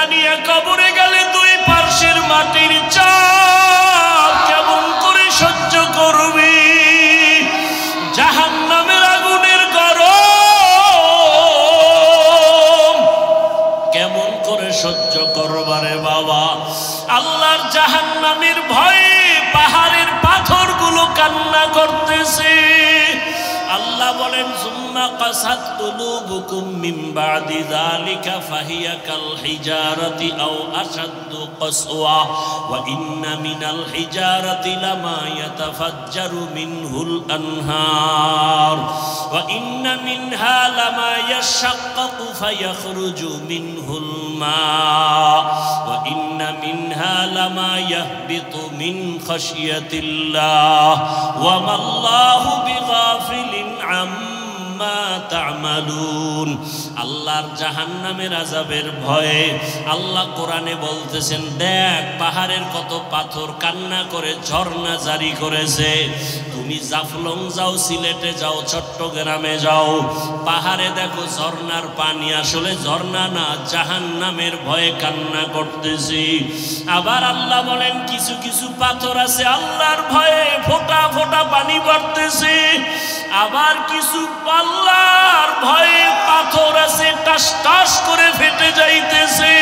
বোঝা নিয়ে কবরে গেলে দুই পার্শ্বের মাটির চাপ কেমন করে সহ্য করবি? জাহান্নামের আগুনের গরম কেমন করে সহ্য করবারে বাবা? আল্লাহর জাহান্নামের ভয়ে পাহাড়ের পাথরগুলো কান্না করতেছে। আল্লাহ বলেন সুম্মা কাসাত কুলুবুকুম মিন বাদি যালিকা ফাহিয়া কাল হিজারাতি আও আশাদ্দু কাসওয়া ওয়া ইন্না মিনাল হিজারাতি লামা ইয়াতাফাজ্জারু মিনহুল আনহার ওয়া ইন্না মিনহা লামা ইয়াশাক্কাকু ফায়াখরুজু মিনহুল মা ওয়া ইন্না মিনহা লামা ইয়াহবিতু মিন খাশিয়াতিল্লাহ ওয়া মাল্লাহু বিগাফিলিন আম্মা তা'মালুন। আল্লাহর জাহান্নামের আযাবের ভয়ে আল্লাহ কোরআনে বলতেছেন, দেখ পাহাড়ের কত পাথর কান্না করে ঝর্ণা জারি করেছে। তুমি জাফলং যাও, সিলেটে যাও, চট্টগ্রামে যাও, পাহাড়ে দেখো ঝর্ণার পানি আসলে ঝর্ণা না, জাহান্নামের ভয়ে কান্না করতেছি। আবার আল্লাহ বলেন কিছু কিছু পাথর আছে আল্লাহর ভয়ে ফোঁটা ফোঁটা পানি পড়তেছে। আবার কিছু আল্লাহর ভয়ে পাথর আছে টাস টাস করে ফেটে যাইতেছে।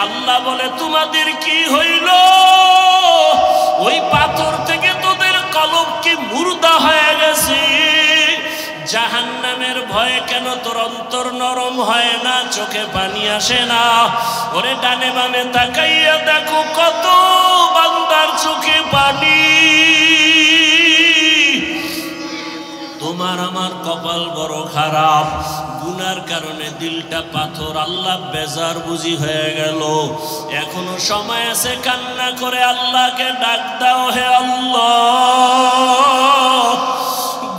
আল্লাহ বলে তোমাদের কি হইল? ওই পাথর থেকে তোদের কলব কি মুর্দা হয়ে গেছে? জাহান্নামের ভয়ে কেন তোর অন্তর নরম হয় না, চোখে পানি আসে না? ওরে ডানে বামে তাকাইয়া দেখো কত বান্দার চোখে পানি। তোমার আমার কপাল বড় খারাপ, গুনার কারণে দিলটা পাথর। আল্লাহ বেজার বুঝি হয়ে গেল। এখনো সময় আছে, কান্না করে আল্লাহকে ডাক দাও, হে আল্লাহ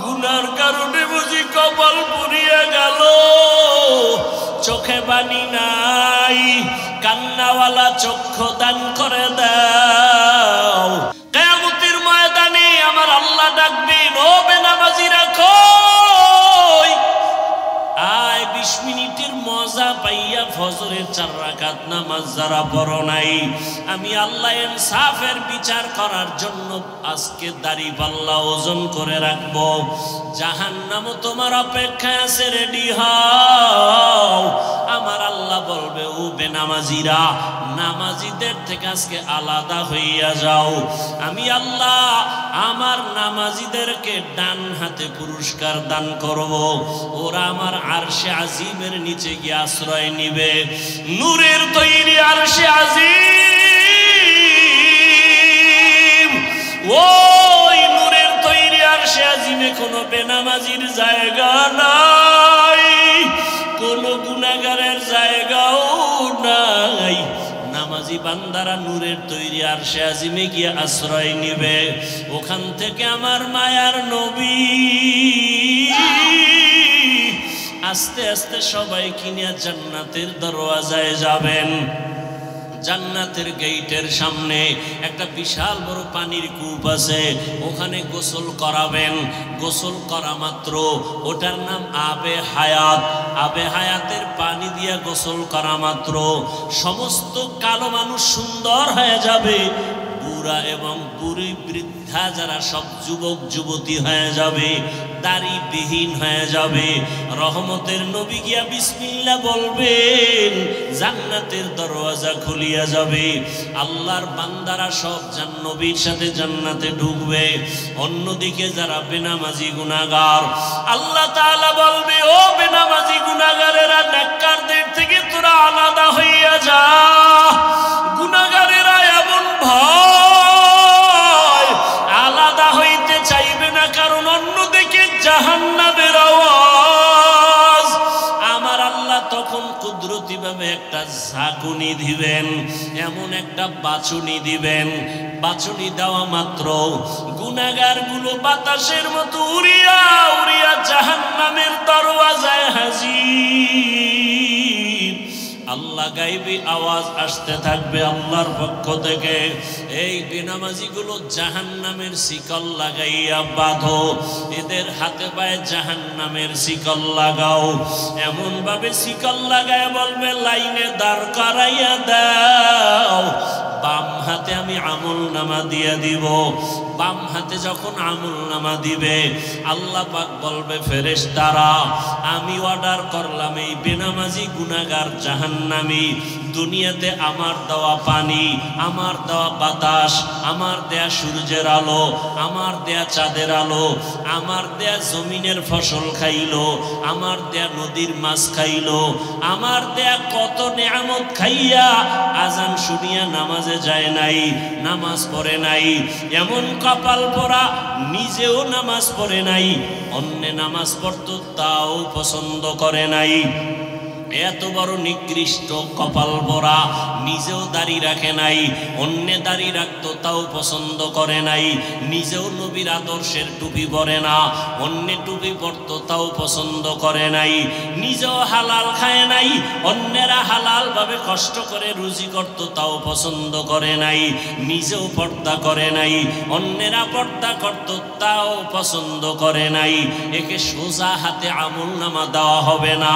গুনার কারণে বুঝি কপাল পুড়িয়ে গেল, চোখে পানি নাই, কান্নাওয়ালা চক্ষু দান করে দাও। কিয়ামতের ময়দানে আমার আল্লাহ ডাকবেন, ও বেনামাজিরা কই? আয় 20 মিনিটের মজা পাইয়া ফজরের 4 রাকাত নামাজ যারা পড়ো নাই, আমি আল্লাহ ইনসাফের বিচার করার জন্য আজকে দাড়ি পাল্লা ওজন করে রাখবো। জাহান্নামও তোমার অপেক্ষায় আছে, রেডি হও। আমার আল্লাহ বলবে, ও বেনামাজিরা নামাজিদের থেকে আজকে আলাদা হইয়া যাও। আমি আল্লাহ আমার নামাজিদেরকে ডান হাতে পুরস্কার দান করব। ওরা আমার আরশে আজিমের নিচে গিয়ে আশ্রয় নিবে। নূরের তৈরি আরশে আজিম, ওই নূরের তৈরি আরশে আজিমে কোনো বেনামাজির জায়গা নাই, কোনো গুনাহগারের জায়গাও নাই। নামাজি বান্দারা নূরের তৈরি আরশে আজিমে গিয়ে আশ্রয় নিবে। ওখান থেকে আমার মায়ার নবী আস্তে আস্তে সবাই কিনিয়া জান্নাতের দরওয়াজায় যাবেন। জান্নাতের গেটের সামনে একটা বিশাল বড় পানির কূপ আছে, ওখানে গোসল করাবেন। গোসল করা মাত্র ওটার নাম আবে হায়াত। আবে হায়াতের পানি দিয়া গোসল করা মাত্র সমস্ত কালো মানুষ সুন্দর হয়ে যাবে, বুড়া এবং বুড়ি বৃদ্ধা যারা সব যুবক যুবতী হয়ে যাবে, দাড়িবিহীন হয়ে যাবে। রহমতের নবী গিয়া বিসমিল্লাহ বলবেন, জান্নাতের দরওয়াজা খুলিয়া যাবে। আল্লাহর বান্দারা সব নবীর সাথে জান্নাতে ঢুকবে। অন্যদিকে যারা বেনামাজি গুনাহগার, আল্লাহ তাআলা বলবে, ও বেনামাজি গুনাহগারেরা নেককারদের থেকে তোরা আলাদা হইয়া যা। গুনাহগারেরা এমন ভয় আলাদা হইতে চাইবে না, কারণ অন্যদিকে জাহান্নামের আওয়াজ। আমার আল্লাহ তখন কুদরতি ভাবে একটা ঝাঁকুনি দিবেন, এমন একটা বাছুনি দিবেন। বাছুনি দেওয়া মাত্র গুনাহগার গুলো বাতাসের মতো উড়িয়া উড়িয়া জাহান্নামের দরওয়াজায় হাজির। আল্লাহ গাইবি আওয়াজ আসতে থাকবে আল্লাহর পক্ষ থেকে, এই বেনামাজিগুলো জাহান্নামের শিকল লাগাইয়া বাঁধো, এদের হাতে পায়ে জাহান্নামের শিকল লাগাও। এমন ভাবে শিকল লাগায় বলবে লাইনে দাঁড় করাইয়া দাও, বাম হাতে আমি আমল নামা দিয়ে দিব। বাম হাতে যখন আমল নামা দিবে আল্লাহ পাক বলবে ফেরেশতারা আমি অর্ডার করলাম এই বেনামাজি গুনাহগার জাহান্নামী দুনিয়াতে আমার দেওয়া পানি, আমার দেওয়া বাতাস, আমার দেয়া সূর্যের আলো, আমার দেয়া চাঁদের আলো, আমার দেয়া জমিনের ফসল খাইলো, আমার দেয়া নদীর মাছ খাইলো, আমার দেয়া কত নেয়ামত খাইয়া আজান শুনিয়া নামাজে যায় নাই, নামাজ পড়ে নাই, এমন কপাল পরা নিজেও নামাজ পড়ে নাই, অন্যে নামাজ পড়তো তাও পছন্দ করে নাই। এত বড় নিকৃষ্ট কপাল পরা, নিজেও দাড়ি রাখে নাই, অন্যে দাড়ি রাখতো তাও পছন্দ করে নাই, নিজেও নবীর আদর্শের টুপি পরে না, অন্যে টুপি পরতো তাও পছন্দ করে নাই, নিজেও হালাল খায় নাই, অন্যেরা হালাল ভাবে কষ্ট করে রুজি করতো তাও পছন্দ করে নাই, নিজেও পর্দা করে নাই, অন্যেরা পর্দা করতো তাও পছন্দ করে নাই। একে সোজা হাতে আমল নামা দেওয়া হবে না।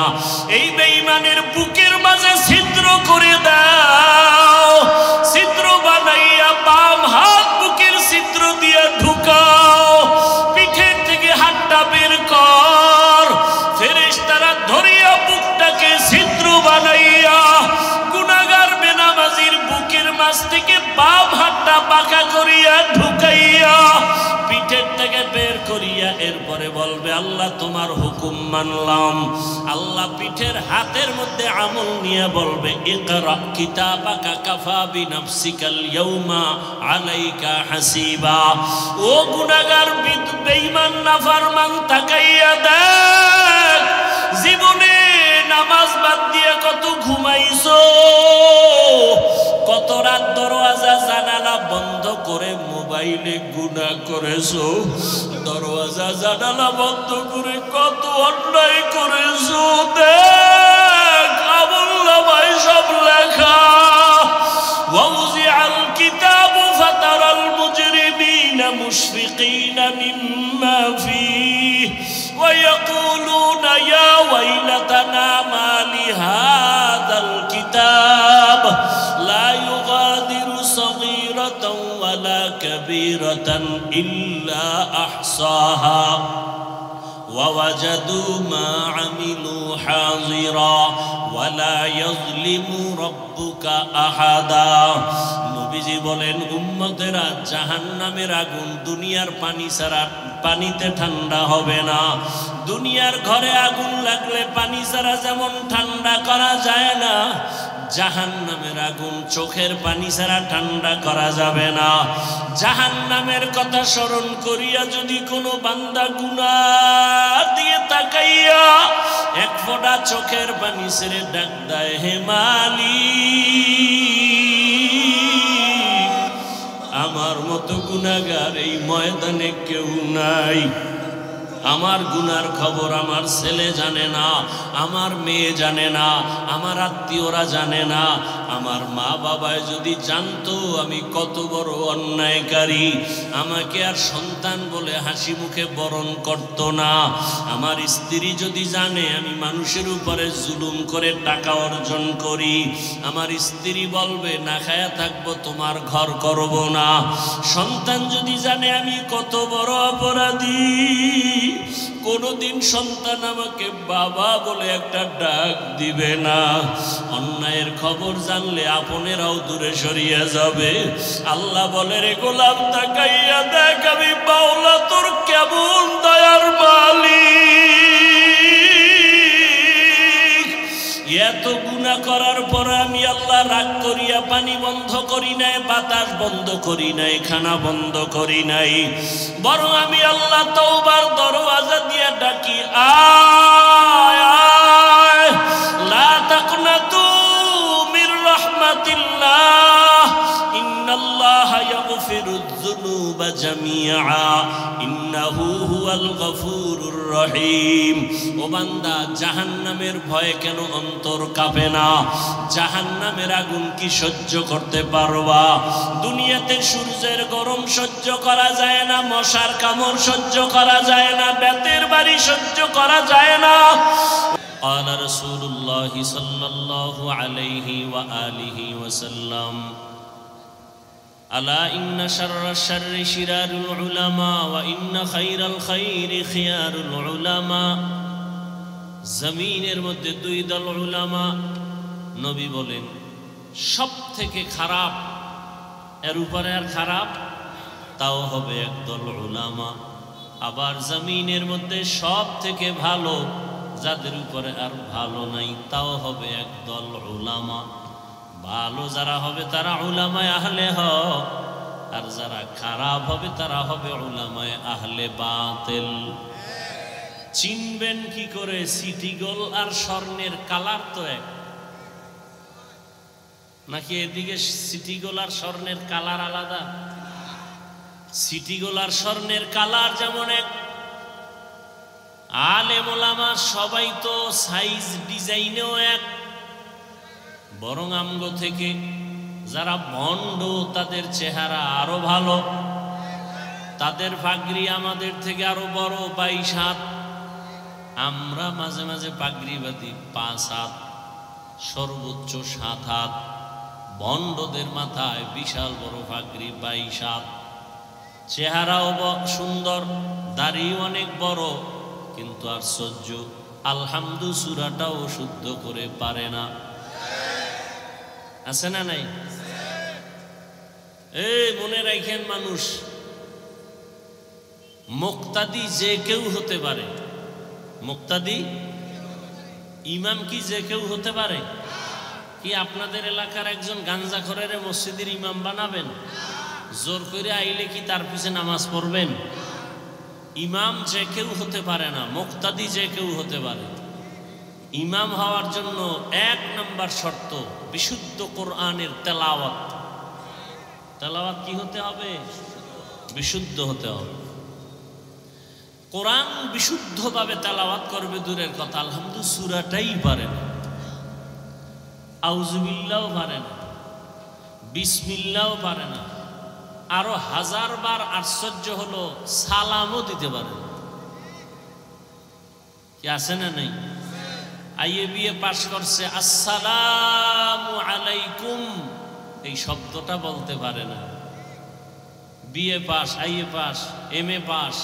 এই বেঈমানের বুকের মাঝে ছিদ্র করে দাও, ছিদ্র বানাইয়া বাম হাত বুকের ছিদ্র দিয়ে ঢুকাও, পিঠের থেকে হাতটা বের কর, ফেরেশতারা ধরিয়া বুকটাকে ছিদ্র বানাইয়া গুনাহগার বেনামাজির বুকের মাঝ থেকে বাম হাতটা বাঁকা করিয়া ঢুকাইয়া পিঠের থেকে বের করিয়া এরপরে বলবে আল্লাহ তোমার হুকুম মানলাম। আল্লাহ পিঠের হাতের মধ্যে আমল নিয়ে বলবে ইকরা কিতাবাকা কাফা বিনাফসিকাল ইয়াউমা আলাইকা হাসিবা। ও গুনাহগার বেঈমান নাফরমান তাকাইয়া দেখ, জীবনে নামাজ বাদ দিয়ে কত ঘুমাইছো, কত রাত দরওয়াজা জানালা বন্ধ করে মোবাইলে গুনাহ করেছো, দরওয়াজা জানালা বন্ধ করে কত অন্যায় করেছো। দেখ আমলনামায় সব লেখা। ওয়াউজিআল কিতাবু ফাতারাল মুজরিমিনা মুশফিকিনা মিম্মা ফীহি ওয়া ইয়াকুলুনা ইয়া ওয়াইলাতানা মা লিহাযাল কিতাব লা ইউগাদিরু সগীরাতাও ওয়ালা কাবীরাতান ইল্লা আহসাহা ووجدوا ما عملوا حاضرا ولا يظلم ربك أحدا। নবীজি বলেন উম্মতেরা জাহান্নামের আগুন দুনিয়ার পানি ছাড়া পানিতে ঠান্ডা হবে না। দুনিয়ার ঘরে আগুন লাগলে পানি ছাড়া যেমন ঠান্ডা করা যায় না, জাহান্নামের আগুন চোখের পানি ছাড়া ঠান্ডা করা যাবে না। জাহান্নামের কথা স্মরণ করিয়া যদি কোনো বান্দা গুনাহ দিয়ে তাকাইয়া এক ফোঁটা চোখের পানি ছেড়ে ডাক দেয় হে মালিক, আমার মতো গুনাহগার এই ময়দানে কেউ নাই। আমার গুনার খবর আমার ছেলে জানে না, আমার মেয়ে জানে না, আমার আত্মীয়রা জানে না। আমার মা বাবায় যদি জানতো আমি কত বড় অন্যায়কারী, আমাকে আর সন্তান বলে হাসি মুখে বরণ করত না। আমার স্ত্রী যদি জানে আমি মানুষের উপরে জুলুম করে টাকা অর্জন করি, আমার স্ত্রী বলবে না খায়া থাকবো, তোমার ঘর করব না। সন্তান যদি জানে আমি কত বড় অপরাধী, কোনদিন সন্তান আমাকে বাবা বলে একটা ডাক দিবে না। অন্যায়ের খবর জানলে আপনেরাও দূরে সরিয়ে যাবে। আল্লাহ বলে রে গোলাম তাকাইয়া দেখ আমি মাওলা তোর কেমন দয়ার মালিক। এত গুনাহ করার পরে আমি আল্লাহ রাগ করিয়া পানি বন্ধ করি নাই, বাতাস বন্ধ করি নাই, খানা বন্ধ করি নাই, বরং আমি আল্লাহ তওবার দরওয়াজা দিয়া ডাকি আয় আয় লা তাকনাতু মির রাহমাতিল্লাহ ইন্নাল্লাহা ইয়াগফিরু ইয়াগফিরুয যুনুবা জামিআ ইন্নাহু হুয়াল গফুরুর রহিম। ও বান্দা, জাহান্নামের ভয়ে কেন অন্তর কাঁপে না? জাহান্নামের আগুন কি সহ্য করতে পারবা? দুনিয়াতে সূর্যের গরম সহ্য করা যায় না, মশার কামড় সহ্য করা যায় না, বেতের বাড়ি সহ্য করা যায় না। قال رسول الله صلى الله عليه وآله وسلم ألا إن شر الشر شرار العلماء وإن خير الخير خيار العلماء। জমিনের মধ্যে দুই দল উলামা, নবী বলেন সব থেকে খারাপ, এর উপরে আর খারাপ তাও হবে একদল উলামা। আবার জমিনের মধ্যে সব থেকে ভালো, যাদের উপরে আর ভালো নাই, তাও হবে একদল উলামা। ভালো যারা হবে তারা উলামায়ে আহলে হক, আর যারা খারাপ হবে তারা হবে উলামায়ে আহলে বাতিল। চিনবেন কি করে? সিটি গোল আর স্বর্ণের কালার তো এক নাকি? এদিকে সিটি গোল আর স্বর্ণের কালার আলাদা? সিটি গোল আর স্বর্ণের কালার যেমন এক, আলেম ওলামা সবাই তো সাইজ ডিজাইনেও এক। বরং আমগো থেকে যারা ভণ্ড তাদের চেহারা আরো ভালো, তাদের পাগড়ি আমাদের থেকে আরো বড়, 22 হাত। আমরা মাঝে মাঝে পাগড়ি বাঁধি 5 হাত, সর্বোচ্চ 7 হাত। ভণ্ডদের মাথায় বিশাল বড় পাগড়ি 22 হাত। চেহারাও সুন্দর, দাড়ি অনেক বড়, কিন্তু আশ্চর্য, আলহামদু সূরাটাও শুদ্ধ করে পারে না। আছে না নাই? এই মনে রাখেন, মানুষ মুক্তাদি যে কেউ হতে পারে। মুক্তাদি ইমাম কি যে কেউ হতে পারে? কি আপনাদের এলাকার একজন গাঞ্জাখোরের মসজিদের ইমাম বানাবেন? জোর করে আইলে কি তার পিছে নামাজ পড়বেন? ইমাম যে কেউ হতে পারে না, মুক্তাদি যে কেউ হতে পারে। ইমাম হওয়ার জন্য 1 নম্বর শর্ত বিশুদ্ধ কোরআনের তেলাওয়াত। তেলাওয়াত কি হতে হবে? বিশুদ্ধ হতে হবে। কোরআন বিশুদ্ধভাবে তেলাওয়াত করবে দূরের কথা, আলহামদু সূরাটাই পারে না, আউযুবিল্লাহও পারে না, বিসমিল্লাহও পারে না। আরো 1000 বার আশ্চর্য হলো, সালামও দিতে পারে না। কি আছে না নাই? আইএ বিএ পাশ করছে, আসসালামু আলাইকুম এই শব্দটা বলতে পারে না। BA pass, IA pass, MA pass,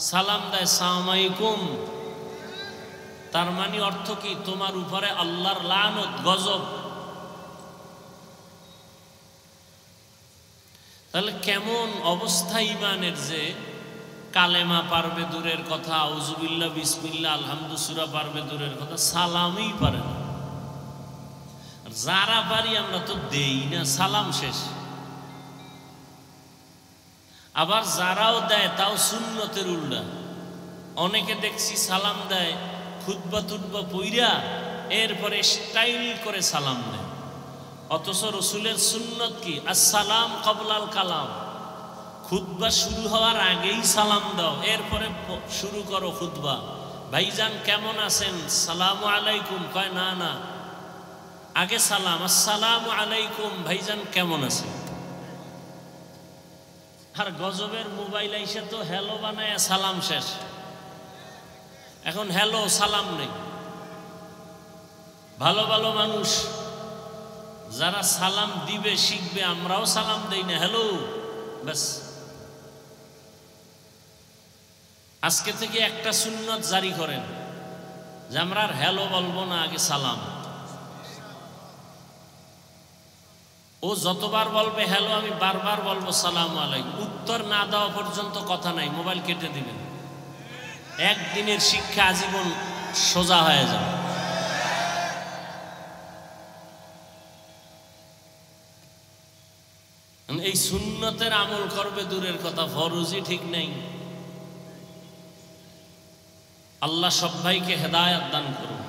সালাম দেয় সালাম আলাইকুম। তার মানে অর্থ কি? তোমার উপরে আল্লাহর লানত, গজব। তাহলে কেমন অবস্থা ইমানের, যে কালেমা পারবে দূরের কথা, আউযুবিল্লাহ বিসমিল্লাহ আলহামদু সূরা পারবে দূরের কথা, সালামই পারে না। আর যারা পারি আমরা তো দেই না, সালাম শেষ। আবার যারাও দেয় তাও সুন্নতের উল্টা। অনেকে দেখছি সালাম দেয় খুতবা টুতবা পইরা, এরপরে স্টাইল করে সালাম দেয়। অথচ রসুলের সুন্নত কি? আসসালাম ক্বাবলাল কালাম। খুতবা শুরু হওয়ার আগেই সালাম দাও, এরপরে শুরু করো খুতবা। ভাইজান কেমন আছেন? সালামু আলাইকুম। কয় না না, আগে সালাম, আসসালামু আলাইকুম, ভাইজান কেমন আছেন? আর গজবের মোবাইল আইসে তো হ্যালো বানায় সালাম শেষ। এখন হ্যালো সালাম নেই। ভালো ভালো মানুষ যারা সালাম দিবে শিখবে, আমরাও সালাম দেই না, হ্যালো ব্যাস। আজকে থেকে একটা সুন্নত জারি করেন যে আমরা আর হ্যালো বলবো না, আগে সালাম। ও যতবার বলবে হ্যালো, আমি বারবার বলবো সালাম আলাইকুম। উত্তর না দেওয়া পর্যন্ত কথা নাই, মোবাইল কেটে দিবেন। একদিনের শিক্ষা আজীবন সোজা হয়ে যাবে। এই সুন্নতের আমল করবে দূরের কথা, ফরজই ঠিক নেই। আল্লাহ সব ভাইকে হেদায়েত দান করুন।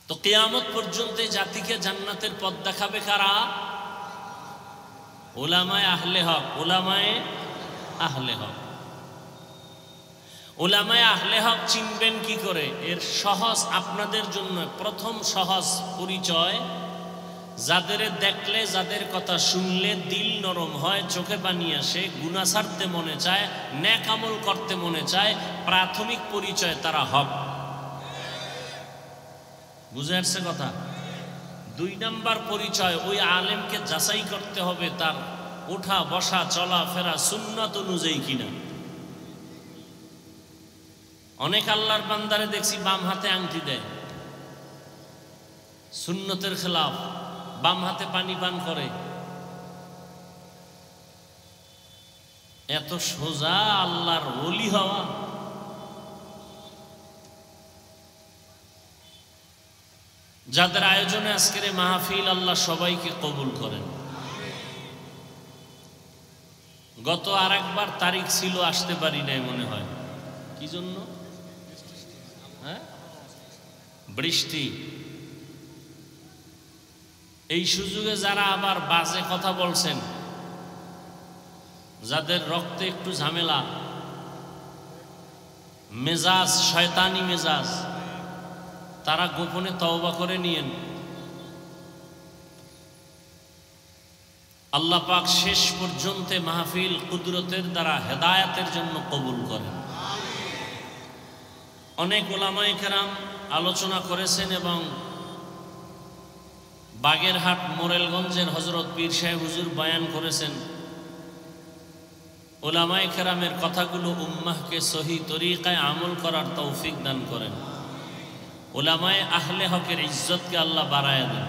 তো কিয়ামত পর্যন্ত এই জাতিকে জান্নাতের পথ দেখাবে কারা? উলামায়ে আহলে হক। উলামায়ে আহলে হক। উলামায়ে আহলে হক চিনবেন কি করে? এর সহজ আপনাদের জন্য প্রথম সহজ পরিচয়, যাদের দেখলে, যাদের কথা শুনলে দিল নরম হয়, চোখে পানি আসে, গুনাহ ছাড়তে মনে চায়, নেক আমল করতে মনে চায়, প্রাথমিক পরিচয় তারা হক। বুঝে আসছে কথা? 2 নাম্বার পরিচয়, ওই আলেমকে যাচাই করতে হবে তার ওঠা বসা চলাফেরা সুন্নাত অনুযায়ী কিনা। অনেক আল্লাহর বান্দারে দেখছি বাম হাতে আংটি দেয়, সুন্নতের খেলাফ, বাম হাতে পানি পান করে। এত সোজা আল্লাহর ওলি হওয়া? যাদের আয়োজনে আজকের এই মাহফিল, আল্লাহ সবাইকে কবুল করেন। গত আরেকবার তারিখ ছিল, আসতে পারি নাই মনে হয়। কি জন্য? বৃষ্টি। এই সুযোগে যারা আবার বাজে কথা বলছেন, যাদের রক্তে একটু ঝামেলা, মেজাজ শয়তানি মেজাজ, তারা গোপনে তওবা করে নিয়েন। আল্লাহ পাক শেষ পর্যন্ত মাহফিল কুদরতের দ্বারা হেদায়েতের জন্য কবুল করেন। অনেক উলামায়ে কেরাম আলোচনা করেছেন এবং বাগেরহাট মোরেলগঞ্জের হযরত পীর সাহেব হুজুর বয়ান করেছেন। উলামায়ে কেরামের কথাগুলো উম্মাহকে সহি তরিকায় আমল করার তৌফিক দান করেন। উলামায়ে আহলে হকের ইজ্জতকে আল্লাহ বাড়ায় দেন।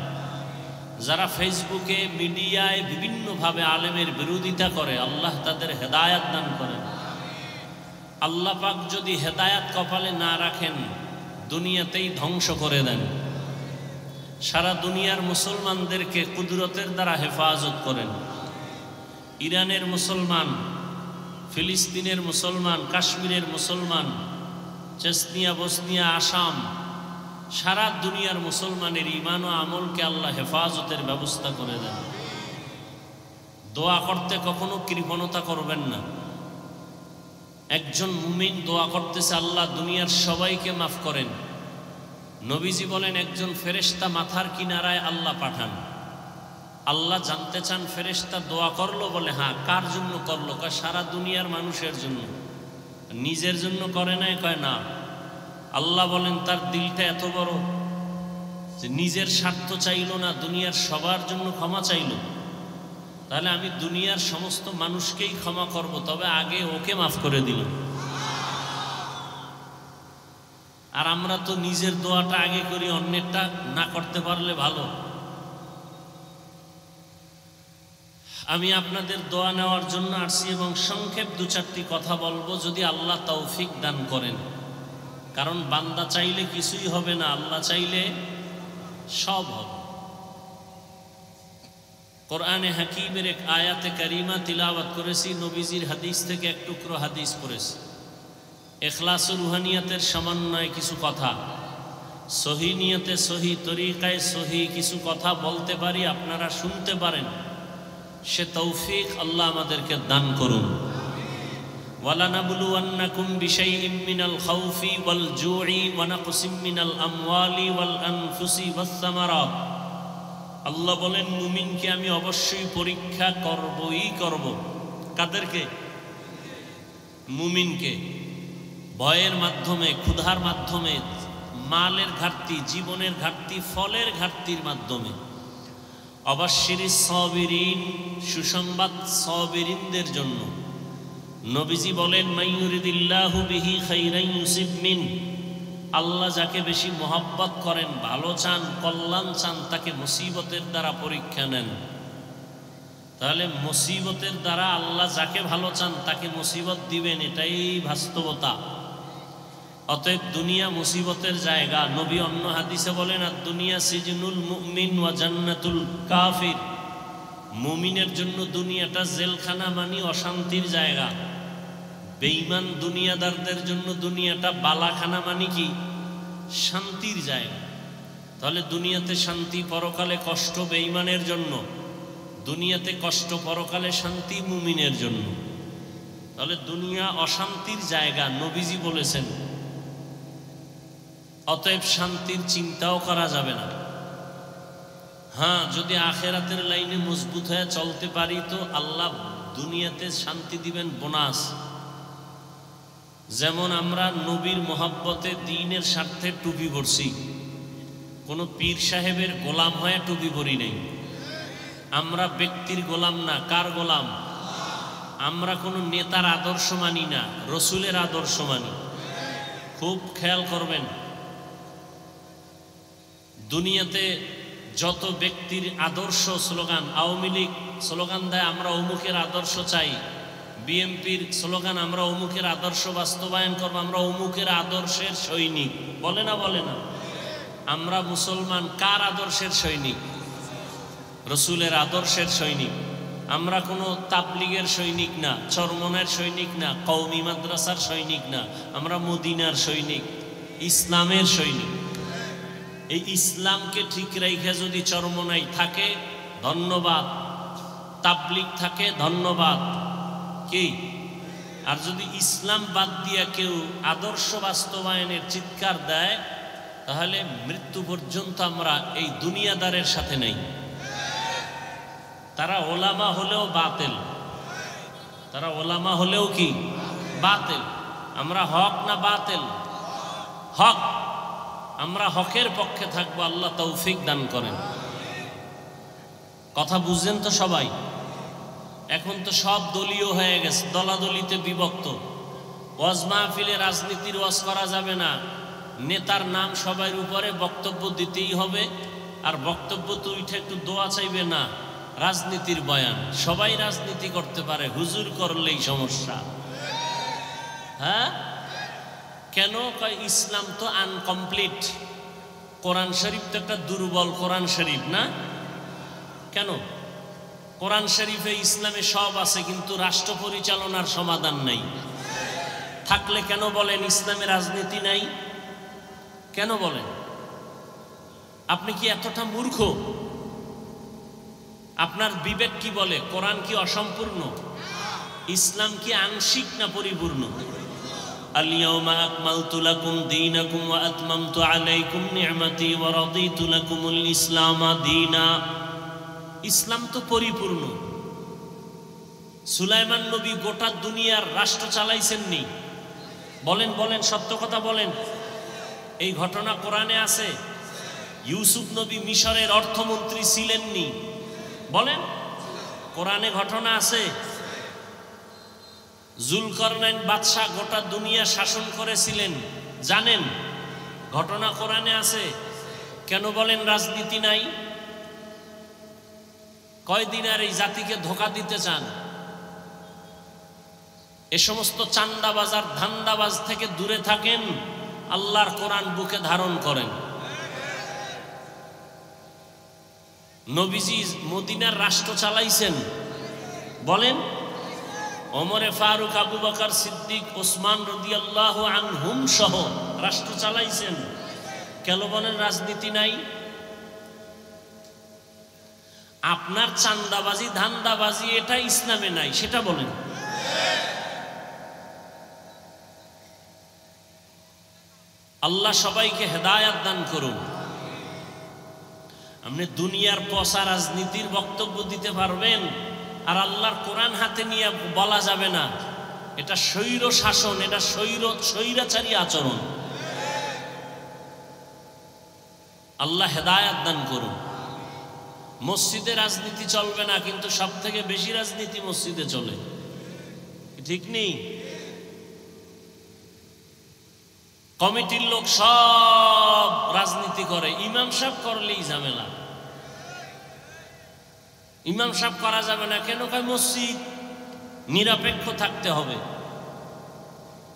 যারা ফেসবুকে মিডিয়ায় বিভিন্নভাবে আলেমের বিরোধিতা করে, আল্লাহ তাদের হেদায়াত দান করেন। আল্লাহ পাক যদি হেদায়াত কপালে না রাখেন, দুনিয়াতেই ধ্বংস করে দেন। সারা দুনিয়ার মুসলমানদেরকে কুদরতের দ্বারা হেফাজত করেন। ইরানের মুসলমান, ফিলিস্তিনের মুসলমান, কাশ্মীরের মুসলমান, চেচনিয়া, বসনিয়া, আসাম, সারা দুনিয়ার মুসলমানের ঈমান ও আমলকে আল্লাহ হেফাজতের ব্যবস্থা করে দেন। দোয়া করতে কখনো কৃপণতা করবেন না। একজন মুমিন দোয়া করতেছে, আল্লাহ দুনিয়ার সবাইকে মাফ করেন। নবীজি বলেন, একজন ফেরেশতা মাথার কিনারায় আল্লাহ পাঠান। আল্লাহ জানতে চান ফেরেশতা দোয়া করলো, বলে হ্যাঁ। কার জন্য করলো? কয় সারা দুনিয়ার মানুষের জন্য। নিজের জন্য করে নাই? কয় না। আল্লাহ বলেন তার দিলটা এত বড় যে নিজের স্বার্থ চাইল না, দুনিয়ার সবার জন্য ক্ষমা চাইল। তাহলে আমি দুনিয়ার সমস্ত মানুষকেই ক্ষমা করব, তবে আগে ওকে মাফ করে দিল। আর আমরা তো নিজের দোয়াটা আগে করি, অন্যেরটা না করতে পারলে ভালো। আমি আপনাদের দোয়া নেওয়ার জন্য আসছি এবং সংক্ষেপ 2-4টি কথা বলবো, যদি আল্লাহ তৌফিক দান করেন। কারণ বান্দা চাইলে কিছুই হবে না, আল্লাহ চাইলে সব হবে। কোরআনে হাকিমের এক আয়াতে কারিমা তিলাওয়াত করেছি, নবীজির হাদিস থেকে এক টুকরো হাদিস পড়েছি। ইখলাস ও রুহানিয়াতের সমন্বয়ে কিছু কথা, সহি নিয়তে সহি তরিকায় সহি কিছু কথা বলতে পারি, আপনারা শুনতে পারেন, সে তৌফিক আল্লাহ আমাদেরকে দান করুন। ওয়ালানাবলুওয়ান্নাকুম বিশাইইম মিনাল খাউফি ওয়াল জুই ওয়া নাকসিম মিনাল আমওয়ালি ওয়াল আনফুসি ওয়াস সামারাত। আল্লাহ বলেন, মুমিনকে আমি অবশ্যই পরীক্ষা করবই করব। কাদেরকে? মুমিনকে। ভয়ের মাধ্যমে, ক্ষুধার মাধ্যমে, মালের ঘাটতি, জীবনের ঘাটতি, ফলের ঘাটতির মাধ্যমে। অবাশশিরিস সাবিরিন, সুসংবাদ সাবিরিনদের জন্য। নবীজি বলেন, মাইয়ুরিদিল্লাহু বিহি খাইরান ইউসিব মিন। আল্লাহ যাকে বেশি মহব্বত করেন, ভালো চান, কল্যাণ চান, তাকে মুসিবতের দ্বারা পরীক্ষা নেন। তাহলে মুসিবতের দ্বারা আল্লাহ যাকে ভালো চান তাকে মুসিবত দিবেন, এটাই বাস্তবতা। অতএব দুনিয়া মুসিবতের জায়গা। নবী অন্য হাদিসে বলেন, আর দুনিয়া সিজনুল মুমিন ওয়া জান্নাতুল কাফির। মুমিনের জন্য দুনিয়াটা জেলখানা, মানে অশান্তির জায়গা। বেঈমান দুনিয়াদারদের জন্য দুনিয়াটা বালাখানা, মানে কি শান্তির জায়গা। তাহলে দুনিয়াতে শান্তি, পরকালে কষ্ট বেঈমানের জন্য, দুনিয়াতে কষ্ট, পরকালে শান্তি মুমিনের জন্য। তাহলে দুনিয়া অশান্তির জায়গা, নবীজি বলেছেন। অতএব শান্তির চিন্তাও করা যাবে না। হ্যাঁ, যদি আখেরাতের লাইনে মজবুত হয়ে চলতে পারি তো আল্লাহ দুনিয়াতে শান্তি দিবেন বোনাস। যেমন আমরা নবীর মহব্বতে দ্বীনের স্বার্থে টুপি পরছি, কোনো পীর সাহেবের গোলাম হয়ে টুপি পরি নাই। আমরা ব্যক্তির গোলাম না, কার গোলাম? আমরা কোনো নেতার আদর্শ মানি না, রসুলের আদর্শ মানি। খুব খেয়াল করবেন, দুনিয়াতে যত ব্যক্তির আদর্শ স্লোগান, আওয়ামী লীগ স্লোগান দেয় আমরা অমুকের আদর্শ চাই, বিএনপির স্লোগান আমরা অমুকের আদর্শ বাস্তবায়ন করবো, আমরা অমুকের আদর্শের সৈনিক, বলে না? বলে না? আমরা মুসলমান কার আদর্শের সৈনিক? রসুলের আদর্শের সৈনিক। আমরা কোনো তাবলিগের সৈনিক না, চরমনের সৈনিক না, কওমি মাদ্রাসার সৈনিক না, আমরা মদিনার সৈনিক, ইসলামের সৈনিক। এই ইসলামকে ঠিক রেখে যদি চরমনাই থাকে ধন্যবাদ, তাবলিগ থাকে ধন্যবাদ, কি? আর যদি ইসলাম বাদ দিয়া কেউ আদর্শ বাস্তবায়নের চিৎকার দেয় তাহলে মৃত্যু পর্যন্ত আমরা এই দুনিয়াদারের সাথে নেই। তারা ওলামা হলেও বাতিল, তারা ওলামা হলেও কি বাতিল। আমরা হক না বাতিল? হক। আমরা হকের পক্ষে থাকবো, আল্লাহ তৌফিক দান করেন। কথা বুঝছেন তো সবাই? এখন তো সব দলীয় হয়ে গেছে, দলাদলিতে বিভক্ত। ওয়াজ মাহফিলে রাজনীতির ওয়াজ করা যাবে না, নেতার নাম সবার উপরে বক্তব্য দিতেই হবে, আর বক্তব্য তো উঠে একটু দোয়া চাইবে না, রাজনীতির বয়ান। সবাই রাজনীতি করতে পারে, হুজুর করলেই সমস্যা। হ্যাঁ, কেন? কয় ইসলাম তো আনকমপ্লিট, কোরআন শরীফ তো একটা দুর্বল কোরআন শরীফ না? কেন? কোরআন শরীফে ইসলামে সব আছে কিন্তু রাষ্ট্র পরিচালনার সমাধান নাই। থাকলে কেন বলেন ইসলামে রাজনীতি নাই? কেন বলেন? আপনি কি এতটা মূর্খ? আপনার বিবেক কি বলে? কোরআন কি অসম্পূর্ণ? ইসলাম কি আংশিক না পরিপূর্ণ? আল-ইয়াওমা আকমালতু লাকুম দীনাকুম ওয়া আতমামতু আলাইকুম নি'মাতি ওয়া রাদিতু লাকুমুল ইসলামা দীনা। ইসলাম তো পরিপূর্ণ। সুলাইমান নবী গোটা দুনিয়ার রাষ্ট্র চালাইছেননি? বলেন বলেন, সত্য কথা বলেন। এই ঘটনা কোরআনে আছে। ইউসুফ নবী মিশরের অর্থমন্ত্রী ছিলেননি? বলেন, কোরআনে ঘটনা আছে। জুলকারনাইন বাদশাহ গোটা দুনিয়া শাসন করেছিলেন, জানেন? ঘটনা কোরআনে আছে। কেন বলেন রাজনীতি নাই? কয়দিন আর এই জাতিকে ধোঁকা দিতে চান? এ সমস্ত চান্দাবাজ আর ধান্দাবাজ থেকে দূরে থাকেন, আল্লাহর কোরআন বুকে ধারণ করেন। নবীজি মদিনার রাষ্ট্র চালাইছেন? বলেন। ওমরে ফারুক, আবু বকর সিদ্দিক, ওসমান রাদিয়াল্লাহু আনহুম সহ রাষ্ট্র চালাইছেন। কেন বলেন রাজনীতি নাই? আপনার চান্দাবাজি ধান্দাবাজি এটা ইসলামে নাই, সেটা বলেন। আল্লাহ সবাইকে হেদায়াত দান করুন। আপনি দুনিয়ার পচা রাজনীতির বক্তব্য দিতে পারবেন, আর আল্লাহর কোরআন হাতে নিয়ে বলা যাবে না এটা স্বৈর শাসন, এটা স্বৈরাচারী আচরণ। আল্লাহ হেদায়াত দান করুন। মসজিদে রাজনীতি চলবে না, কিন্তু সব থেকে বেশি রাজনীতি মসজিদে চলে, ঠিক নেই? কমিটির লোক সব রাজনীতি করে, ইমাম সাহেব করলেই ঝামেলা। ইমাম সাহেব করা যাবে না কেন? কয় মসজিদ নিরপেক্ষ থাকতে হবে।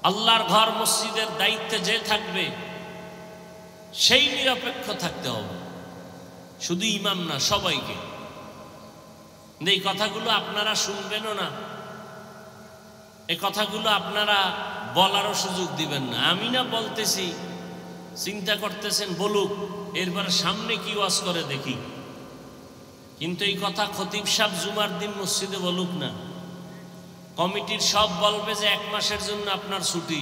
আল্লাহর ঘর মসজিদের দায়িত্বে যে থাকবে সেই নিরপেক্ষ থাকতে হবে, শুধু ইমাম না, সবাইকে। এই কথাগুলো আপনারা শুনবেনও না, এই কথাগুলো আপনারা বলারও সুযোগ দিবেন না। আমি না বলতেছি চিন্তা করতেছেন বলুক, এরপর সামনে কি ওয়াজ করে দেখি। কিন্তু এই কথা খতিব সাহেব জুমার দিন মসজিদে বলুক না, কমিটির সব বলবে যে 1 মাসের জন্য আপনার ছুটি।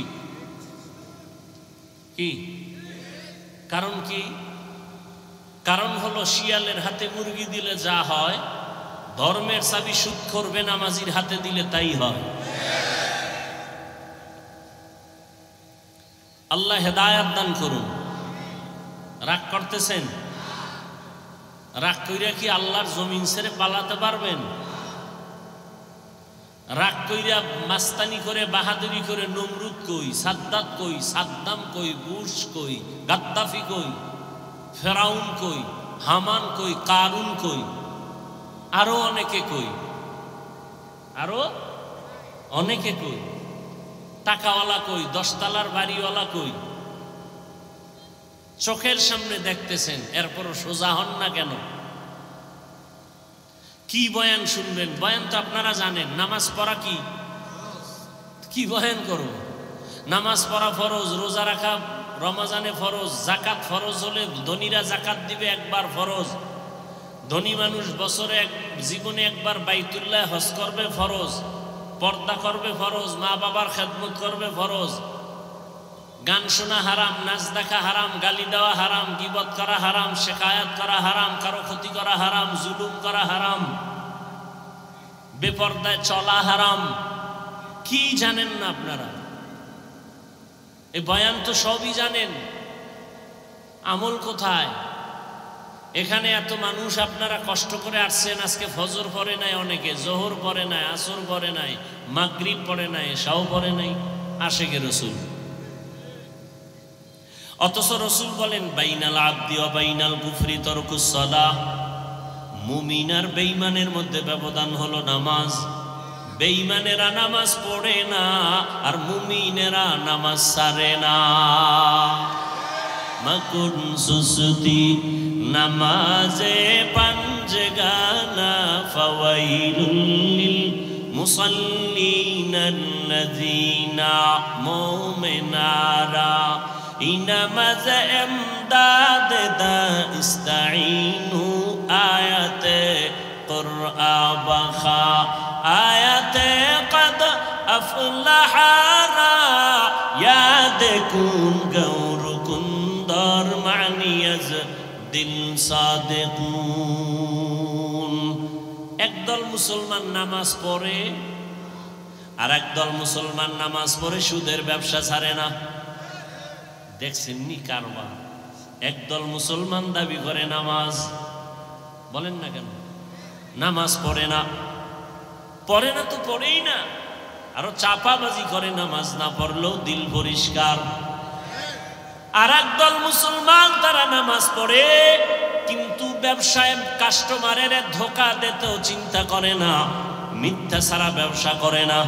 কি কারণ? কি কারণ? হলো শিয়ালের হাতে মুরগি দিলে যা হয়, ধর্মের চাবি সুদখোর বেনামাজির হাতে দিলে তাই হয়। আল্লাহ হেদায়াত দান করুন। রাগ করতেছেন? রাগ কইরা কি আল্লাহর জমিন ছেড়ে পালাতে পারবেন? রাগ কইরা মাস্তানি করে বাহাদুরি করে নমরুদ কই, সাদ্দাত কই, সাদ্দাম কই, বুশ কই, গাদ্দাফি কই, ফেরাউন কই, হামান কই, কারুন কই, আরো অনেকে কই, আরো অনেকে কই, টাকাওয়ালা কই, 10 তলার বাড়িওয়ালা কই, চোখের সামনে দেখতেছেন, এরপরও সোজা হন না কেন? কি বয়ান শুনবেন? বয়ান তো আপনারা জানেন। নামাজ পড়া কি বয়ান করব? নামাজ পড়া ফরজ, রোজা রাখা রমজানে ফরজ, জাকাত ফরজ হলে ধনীরা জাকাত দিবে একবার ফরজ, ধনী মানুষ বছরে জীবনে একবার বাইতুল্লাহ হজ করবে ফরজ, পর্দা করবে ফরজ, মা বাবার খেদমত করবে ফরজ, গান শোনা হারাম, নাচ দেখা হারাম, গালি দেওয়া হারাম, গীবত করা হারাম, শেকায়াত করা হারাম, কারো ক্ষতি করা হারাম, জুলুম করা হারাম, বেপর্দায় চলা হারাম। কি জানেন না আপনারা? এই বয়ান তো সবই জানেন, আমল কোথায়? এখানে এত মানুষ আপনারা কষ্ট করে আসছেন, আজকে ফজর পড়ে নাই, অনেকে জোহর পড়ে নাই, আসর পড়ে নাই, মাগরিব পড়ে নাই, এশাও পড়ে নাই, আশেকে রসুল। অথচ রসুল বলেন বাইনাল আবদি ওয়া বাইনাল কুফরি তারকুস সালাহ, মুমিন আর বেঈমানের মধ্যে ব্যবধান হলো নামাজ। বেঈমানেরা নামাজ পড়ে না, আর মুমিনেরা নামাজ ছাড়ে না। মাকুন সুসুতি নামাজে পাঞ্জগানা, ফাওয়াইলুল লিল মুসাল্লিনাল্লাযীনা মুমিনারা, ইনামাজ এমদাদ দা ইস্তাঈনু, আয়াতে কুরআ বাখা, আয়াতে কদ আফলাহারা, ইয়াদ কুন গৌরকুন দর মানিয়াজ দিল সাদিকুন। একদল মুসলমান নামাজ পড়ে, আর একদল মুসলমান নামাজ পড়ে সুদের ব্যবসা ছাড়ে না। দেখছেন নি কারবার? একদল মুসলমান দাবি করে নামাজ, বলেন না কেন? নামাজ পড়ে না, পড়ে না তো পড়েই না, আরো চাপাবাজি করে নামাজ না পড়লেও দিল পরিষ্কার। আর একদল মুসলমান তারা নামাজ পড়ে, কিন্তু ব্যবসায় কাস্টমারের ধোকা দিতেও চিন্তা করে না, মিথ্যা ছাড়া ব্যবসা করে না,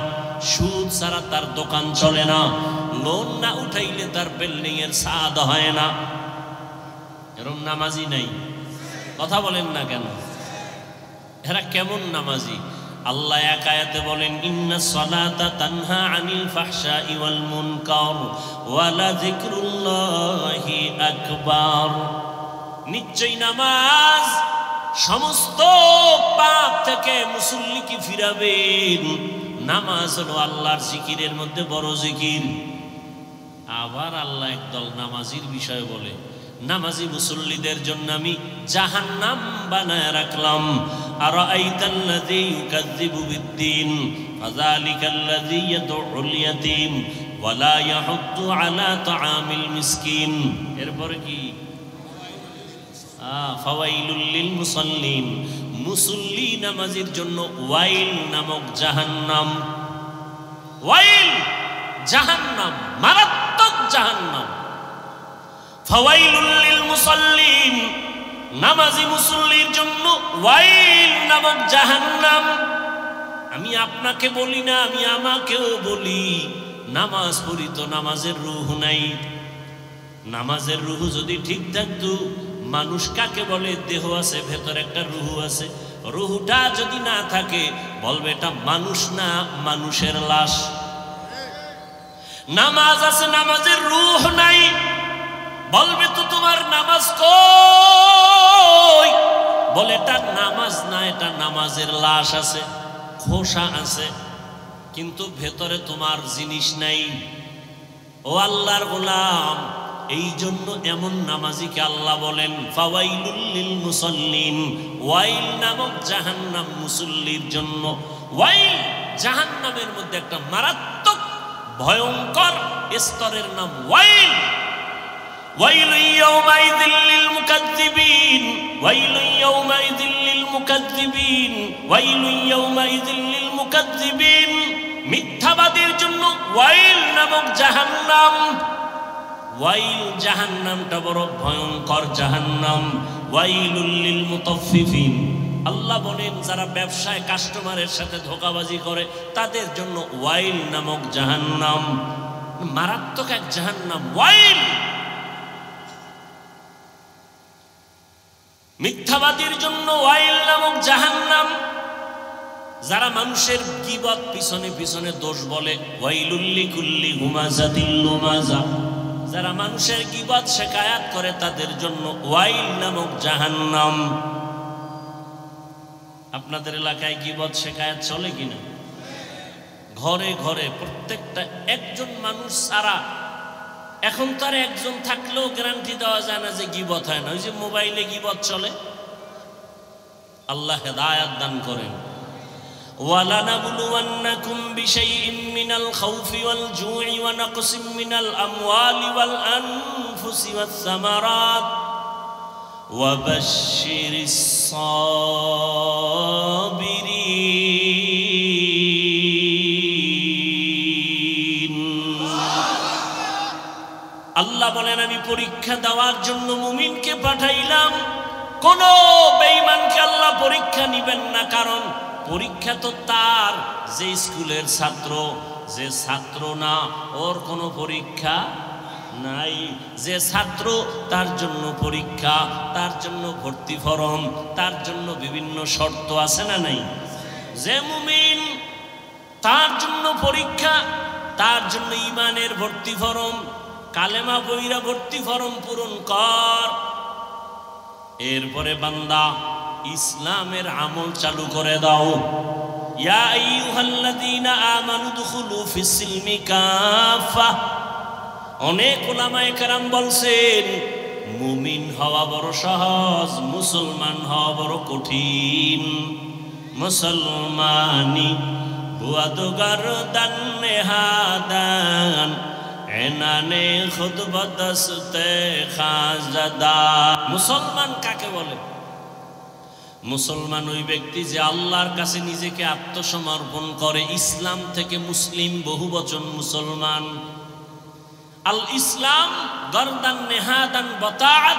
সুদ ছাড়া তার দোকান চলে না, লোন না উঠাইলে তার বিল্ডিং এর ছাদ হয় না। এরকম নামাজি নাই, কথা বলেন না কেন? এরা কেমন নামাজি? আল্লাহ এক আয়াতে বলেন ইন্নাস সালাতা তানহা আনিল ফাহশাই ওয়াল মুনকার ওয়া লাযিকরুল্লাহি আকবার। নিশ্চয়ই নামাজ সমস্ত পাপ থেকে মুসল্লিকে ফিরাবেন। নামাজ হলো আল্লাহর জিকিরের মধ্যে বড় জিকির। আবার আল্লাহ একদল নামাজির বিষয় বলে, নামাজি মুসল্লিদের জন্য আমি জাহান্নাম বানায় রাখলাম। আরাআইতাল্লাযী ইউকাযযিবু বিদ্দীন ফাযালিকাল্লাযী ইয়াদউল ইয়াতীম ওয়া লা ইয়াহুদ্দু আলা তাআমিল মিসকিন। এরপরে কি? ফাওয়াইলুল লিল মুসাল্লিন, মুসল্লি নামাজির জন্য ওয়াইল নামক জাহান্নাম। ওয়াইল জাহান্নাম, মারাত্মক জাহান্নাম। ফাওয়াইলুল লিল মুসাল্লিন, নামাজি মুসল্লির জন্য ওয়াইল নামক জাহান্নাম। আমি আপনাকে বলি না, আমি আমাকেও বলি, নামাজ পড়ি তো নামাজের রূহ নাই। নামাজের রূহ যদি ঠিক থাকতো, মানুষ কাকে বলে? দেহ আছে, ভেতরে একটা রূহ আছে। রূহটা যদি না থাকে, বলবে এটা মানুষ না, মানুষের লাশ। নামাজ আছে, নামাজের রূহ নাই। বলবে তো তোমার নামাজ কই? বলে এটা নামাজ না, এটা নামাজের লাশ আছে, খোসা আছে, কিন্তু ভেতরে তোমার জিনিস নাই। ও আল্লাহর গোলাম, এই জন্য এমন নামাজিকে আল্লাহ বলেন ফাওয়াইলুল লিল মুসাল্লিন, ওয়াইল নামক জাহান্নাম মুসল্লির জন্য। ওয়াইল জাহান্নামের মধ্যে একটা মারাত্মক ভয়ঙ্কর স্তরের নাম ওয়াইল। ওয়াইলুন ইয়াওমাইযিল লিল মুকাজ্জিবিন, ওয়াইলুন ইয়াওমাইযিল লিল মুকাজ্জিবিন, ওয়াইলুন ইয়াওমাইযিল লিল মুকাজ্জিবিন। মিথ্যাবাদীর জন্য ওয়াইল নামক জাহান্নাম। ওয়াইল জাহান্নামটা বড় ভয়ঙ্কর জাহান্নাম। ওয়াইলুল লিল মুতাফফিফিন, আল্লাহ বলেন যারা ব্যবসায় কাস্টমারের সাথে ধোঁকাবাজি করে তাদের জন্য ওয়াইল নামক জাহান্নাম। মারাত্মক এক জাহান্নাম ওয়াইল। মিথ্যাবাদীর জন্য ওয়াইল নামক জাহান্নাম। যারা মানুষের গীবত পিছনে পিছনে দোষ বলে, ওয়াইলুল লিকুল্লি হুমাযাতিল লুমাযা, যারা মানুষের গীবত শিকায়াত করে তাদের জন্য ওয়াইল নামক জাহান্নাম। আপনাদের এলাকায় গীবত শিকায়াত চলে কিনা? ঘরে ঘরে প্রত্যেকটা একজন মানুষ ছাড়া, এখন তার একজন থাকলেও গ্যারান্টি দেওয়া যায় না যে গীবত হয় না। ওই যে মোবাইলে গীবত চলে। আল্লাহ হেদায়েত দান করেন। وَلَنَبْلُوَنَّكُمْ بِشَيْءٍ مِّنَ الْخَوْفِ وَالْجُوعِ وَنَقْصٍ مِّنَ الْأَمْوَالِ وَالْأَنفُسِ وَالثَّمَرَاتِ وَبَشِّرِ الصَّابِرِينَ। আল্লাহ বলেন আমি পরীক্ষা দেওয়ার জন্য মুমিনকে পাঠাইলাম, কোন বেঈমানকে আল্লাহ পরীক্ষা নিবেন না। কারণ পরীক্ষা তো তার যে স্কুলের ছাত্র, যে ছাত্র না ওর কোনো পরীক্ষা নাই। যে ছাত্র তার জন্য পরীক্ষা, তার জন্য ভর্তি ফরম, তার জন্য বিভিন্ন শর্ত আছে না নাই? যে মুমিন তার জন্য পরীক্ষা, তার জন্য ঈমানের ভর্তি ফরম, কালেমা বইরা ভর্তি ফরম পূরণ কর। এরপরে বান্দা ইসলামের আমল চালু করে দাও। ইয়া আইয়ুহাল্লাযীনা আমানু দুখুলু ফিস-সিলমি কাফা। অনেক উলামায়ে কেরাম বলছেন মুমিন হওয়া বড় সহজ, মুসলমান হওয়া বড় কঠিন। মুসলমানি বুয়াদগার দান নেহাদান, এনানে খুদ বদস্তে খাজাদা। মুসলমান কাকে বলে? মুসলমান ওই ব্যক্তি যে আল্লাহর কাছে নিজেকে আত্মসমর্পণ করে। ইসলাম থেকে মুসলিম বহুবচন মুসলমান। আল ইসলাম গরদান নেহাদান বতাআত,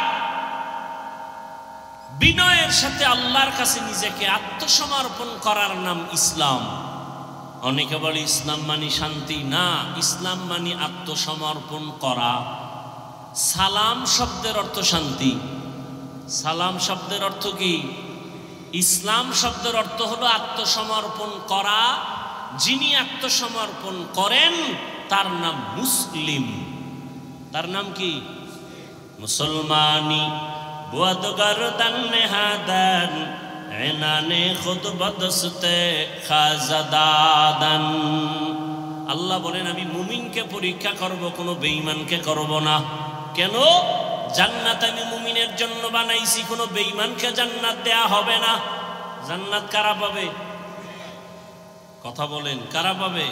বিনয়ের সাথে আল্লাহর কাছে নিজেকে আত্মসমর্পণ করার নাম ইসলাম। অনেকে বলে ইসলাম মানি শান্তি। না, ইসলাম মানি আত্মসমর্পণ করা। সালাম শব্দের অর্থ শান্তি। সালাম শব্দের অর্থ কি? ইসলাম শব্দের অর্থ হলো আত্মসমর্পণ করা। যিনি আত্মসমর্পণ করেন তার নাম মুসলিম। তার নাম কি? মুসলমানি বুয়াদগার দান নেহাদান, এনানে খুদ বদস্তে খাজাদাদান। আল্লাহ বলেন আমি মুমিনকে পরীক্ষা করব, কোনো বেঈমানকে করব না। কেন? জান্নাত আমি মুমিনের জন্য বানাইছি, কোনো বেঈমানকে জান্নাত দেয়া হবে না। জান্নাত কারা পাবে? কথা বলেন, কারা পাবে?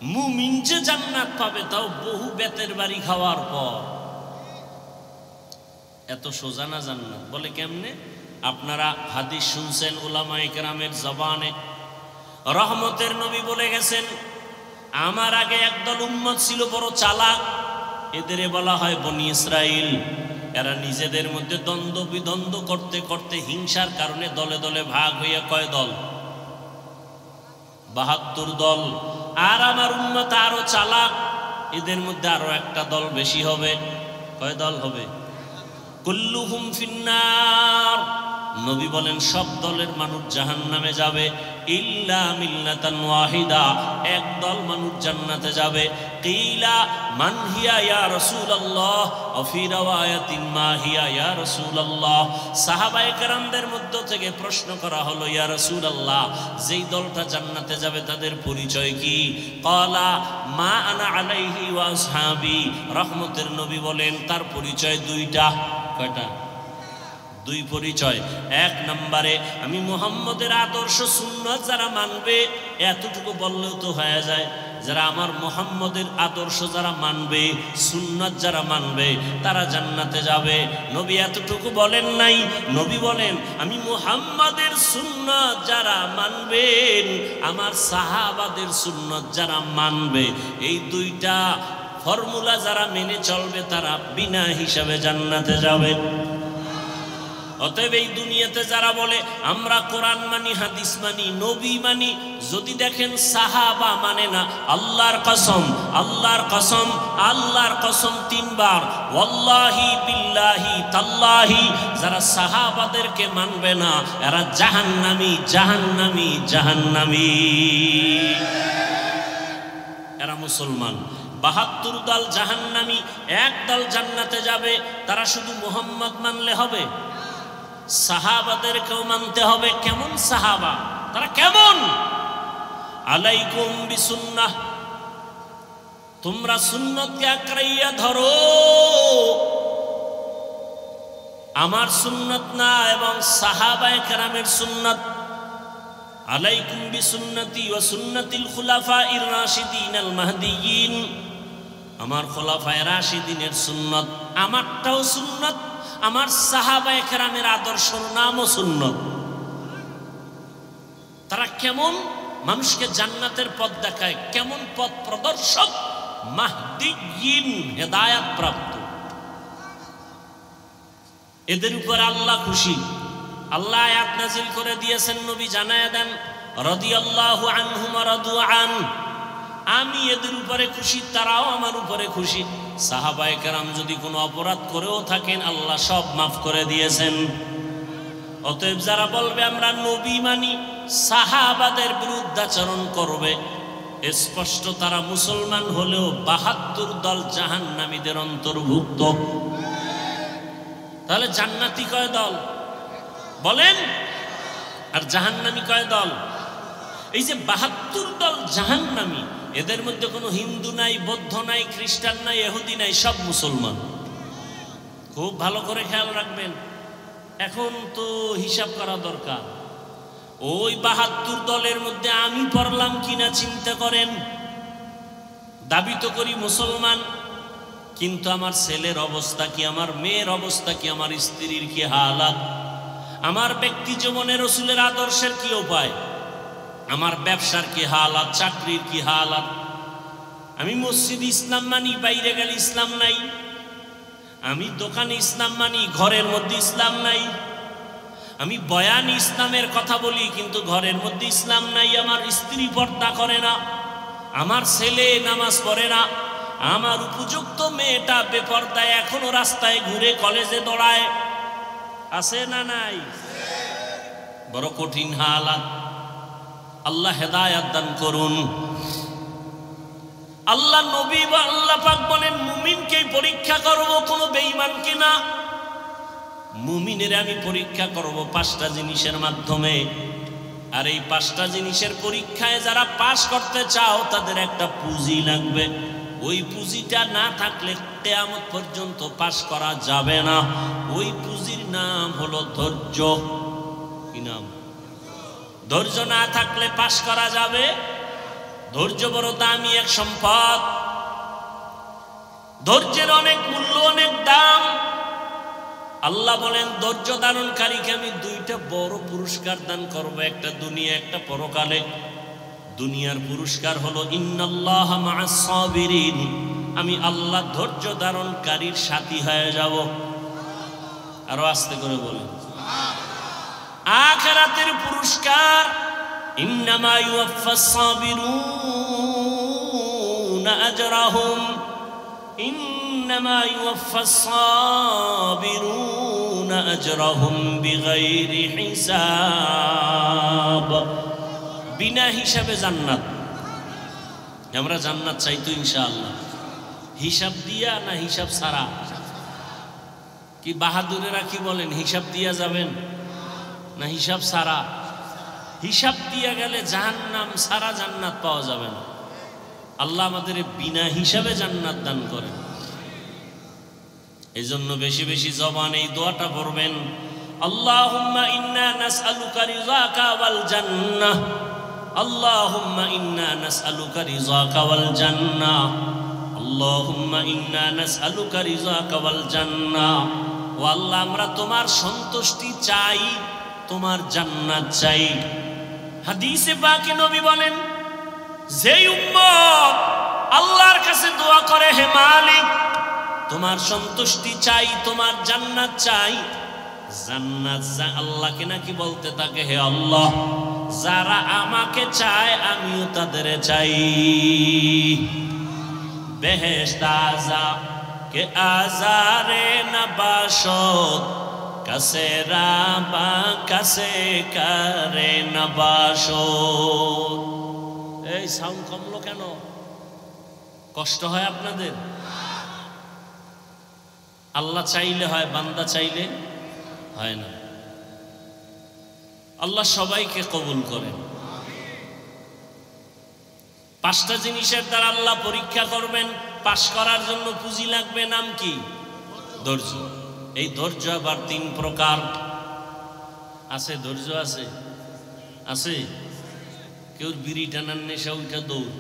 মুমিন যে জান্নাত পাবে তাও বহু বেতের বাড়ি খাওয়ার পর। এত সোজা না জান্নাত। বলে কেমনে? আপনারা হাদিস শুনছেন উলামায়ে কেরামের জবানে। রহমতের নবী বলে গেছেন আমার আগে একদল উম্মত ছিল বড় চালাক, এদের বলা হয় বনি ইসরাইল। এরা নিজেদের মধ্যে দ্বন্দ্ব বিদ্বন্দ্ব করতে করতে হিংসার কারণে দলে দলে ভাগ হইয়া কয় দল? ৭২ দল। আর আমার উম্মত আরো চালাক, এদের মধ্যে আরো একটা দল বেশি হবে। কয় দল হবে? কুল্লুহুম ফিন্নার। নবী বলেন সব দলের মানুষ জাহান্নামে যাবে, ইল্লা মিল্লাতান ওয়াহিদা, একদল মানুষ জান্নাতে যাবে। কিলা মান হিয়া ইয়া রাসূলুল্লাহ ওয়া ফি রাওয়ায়াতিন মা হিয়া ইয়া রাসূলুল্লাহ। সাহাবায়ে কেরামদের মধ্য থেকে প্রশ্ন করা হলো, ইয়া রাসূলুল্লাহ, যেই দলটা জান্নাতে যাবে তাদের পরিচয় কি? ক্বালা মা আনা আলাইহি ওয়া আসহাবি। রহমতের নবী বলেন তার পরিচয় দুইটা। কয়টা? দুই পরিচয়। এক নম্বরে আমি মুহাম্মদের আদর্শ সুন্নাত যারা মানবে, এতটুকু বললেও তো হয়ে যায়, যারা আমার মুহাম্মদের আদর্শ যারা মানবে, সুন্নাত যারা মানবে, তারা জান্নাতে যাবে। নবী এতটুকু বলেন নাই, নবী বলেন আমি মুহাম্মদের সুন্নাত যারা মানবেন, আমার সাহাবাদের সুন্নাত যারা মানবে, এই দুইটা ফর্মুলা যারা মেনে চলবে তারা বিনা হিসাবে জান্নাতে যাবে। অতএব এই দুনিয়াতে যারা বলে আমরা কোরআন মানি, হাদিস মানি, নবী মানি, যদি দেখেন সাহাবা মানে না, আল্লাহর কসম, আল্লাহর কসম, আল্লাহর কসম তিনবার, ওয়াল্লাহি বিল্লাহি তাল্লাহি, যারা সাহাবাদেরকে মানবে না এরা জাহান্নামী, জাহান্নামী, জাহান্নামী। এরা মুসলমান। ৭২ দল জাহান্নামী, এক দল জান্নাতে যাবে। তারা শুধু মুহাম্মদ মানলে হবে? সাহাবাদেরকেও মানতে হবে। কেমন সাহাবা? তারা কেমন? আলাইকুম বিসুন্নাহ, তোমরা সুন্নতকে আঁকড়াইয়া ধরো, আমার সুন্নত না এবং সাহাবায়ে কেরামের সুন্নত। আলাইকুম বিসুন্নতি ওয়া সুন্নাতিল খুলাফাইর রাশিদিনাল মাহদিয়িন, আমার খুলাফায়ে রাশিদিনের সুন্নত, আমারটাও সুন্নত, আমার সাহাবায়ে কেরামের আদর্শের নামও সুন্নত। তারা কেমন? মানুষকে জান্নাতের পথ দেখায়, কেমন পথ প্রদর্শক? মাহদিয়িন, হেদায়েত প্রাপ্ত। এদের উপর আল্লাহ খুশি। আল্লাহ আয়াত নাজিল করে দিয়েছেন, নবী জানায়া দেন, রাদিয়াল্লাহু আনহুম ওয়া রাদু আন, আমি এদের উপরে খুশি, তারাও আমার উপরে খুশি। সাহাবায়ে কেরাম যদি কোনো অপরাধ করেও থাকেন আল্লাহ সব মাফ করে দিয়েছেন। অতএব যারা বলবে আমরা নবী মানি, সাহাবাদের বিরুদ্ধাচরণ করবে, স্পষ্ট তারা মুসলমান হলেও ৭২ দল জাহান্নামীদের অন্তর্ভুক্ত। তাহলে জান্নাতি কয় দল বলেন, আর জাহান্নামী কয় দল? এই যে ৭২ দল জাহান্নামী, এদের মধ্যে কোনো হিন্দু নাই, বৌদ্ধ নাই, খ্রিস্টান নাই, ইহুদি নাই, সব মুসলমান। খুব ভালো করে খেয়াল রাখবেন। এখন তো হিসাব করা দরকার, ওই ৭২ দলের মধ্যে আমি পড়লাম কিনা চিন্তা করেন। দাবি তো করি মুসলমান, কিন্তু আমার ছেলের অবস্থা কি, আমার মেয়ের অবস্থা কি, আমার স্ত্রীর কি হালাত, আমার ব্যক্তি জীবনে রাসূলের আদর্শের কি উপায়, আমার ব্যবসার কি হালাত, চাকরির কি হালাত। আমি মসজিদ ইসলাম মানি, বাইরে গেলে ইসলাম নাই। আমি দোকানে ইসলাম মানি, ঘরের মধ্যে ইসলাম নাই। আমি বয়ান ইসলামের কথা বলি, কিন্তু ঘরের মধ্যে ইসলাম নাই। আমার স্ত্রী পর্দা করে না, আমার ছেলে নামাজ পড়ে না, আমার উপযুক্ত মেয়েটা বেপর্দায় এখনো রাস্তায় ঘুরে কলেজে দৌড়ায়। আছে না নাই? বড় কঠিন হালাত। আল্লাহ হেদায়েত দান করুন। আল্লাহ নবী বা আল্লাহ পাক বলেন মুমিনকে পরীক্ষা করব, কোনো বেঈমানকে না। মুমিনের আমি পরীক্ষা করব 5টা জিনিসের মাধ্যমে। আর এই 5টা জিনিসের পরীক্ষায় যারা পাশ করতে চাও তাদের একটা পুঁজি লাগবে। ওই পুঁজিটা না থাকলে কিয়ামত পর্যন্ত পাশ করা যাবে না। ওই পুঁজির নাম হলো ধৈর্য। কি নাম? ধৈর্য না থাকলে পাশ করা যাবে? ধৈর্য বড় দামি এক সম্পদ। ধৈর্যের অনেক মূল্য, অনেক দাম। আল্লাহ বলেন ধৈর্য ধারণকারীকে আমি 2টা বড় পুরস্কার দান করব, একটা দুনিয়া, একটা পরকালে। দুনিয়ার পুরস্কার হলো ইন্নাল্লাহা মা'আস সাবিরিন, আমি আল্লাহ ধৈর্য ধারণকারীর সাথী হয়ে যাব। আরো আস্তে করে বলেন। আখিরাতের পুরস্কার ইন্নামা ইউওয়াফাস সাবিরুনা আজরাহুম, ইন্নামা ইউওয়াফাস সাবিরুনা আজরাহুম বিগাইরি হিসাব। বিনা হিসাবে জান্নাত। আমরা জান্নাত চাই তো ইনশাআল্লাহ, হিসাব দিয়া না হিসাব ছাড়া? কি বাহাদুরেরা কি বলেন, হিসাব দিয়া যাবেন না হিসাব ছাড়া? হিসাব দিয়া গেলে জাহান্নাম ছাড়া জান্নাত পাওয়া যাবে না। আল্লাহ আমাদের বিনা হিসাবে জান্নাত দান করেন। এই জন্য বেশি বেশি জবানে এই দোয়াটা পড়বেন, আল্লাহুম্মা ইন্না নাসআলুকা রিযাকা ওয়াল জান্নাহ, আল্লাহুম্মা ইন্না নাসআলুকা রিযাকা ওয়াল জান্নাহ, আল্লাহুম্মা ইন্না নাসআলুকা রিযাকা ওয়াল জান্নাহ। ও আল্লাহ, আমরা তোমার সন্তুষ্টি চাই, তোমার জান্নাত চাই। হাদিসে পাকে নবী বলেন, যেই উম্মত আল্লাহর কাছে দোয়া করে, হে মালিক তোমার সন্তুষ্টি চাই, তোমার জান্নাত চাই, জান্নাত আল্লাহকে নাকি বলতে থাকে, হে আল্লাহ যারা আমাকে চায় আমিও তাদের চাই। বেহেশত আযা কে আজারে নবাসত, কাছে রাবা কাছে করে নবাসত। এই সাউন্ড কমলো কেন? কষ্ট হয় আপনাদের? আল্লাহ চাইলে হয়, বান্দা চাইলে হয় না। আল্লাহ সবাইকে কবুল করেন। 5টা জিনিসের দ্বারা আল্লাহ পরীক্ষা করবেন, পাশ করার জন্য পুঁজি লাগবে। নাম কি? ধৈর্য। এই ধৈর্য আবার 3 প্রকার আছে। ধৈর্য আছে আছে কেউ বিড়ি টানার নেশা ওইটা দৌড়।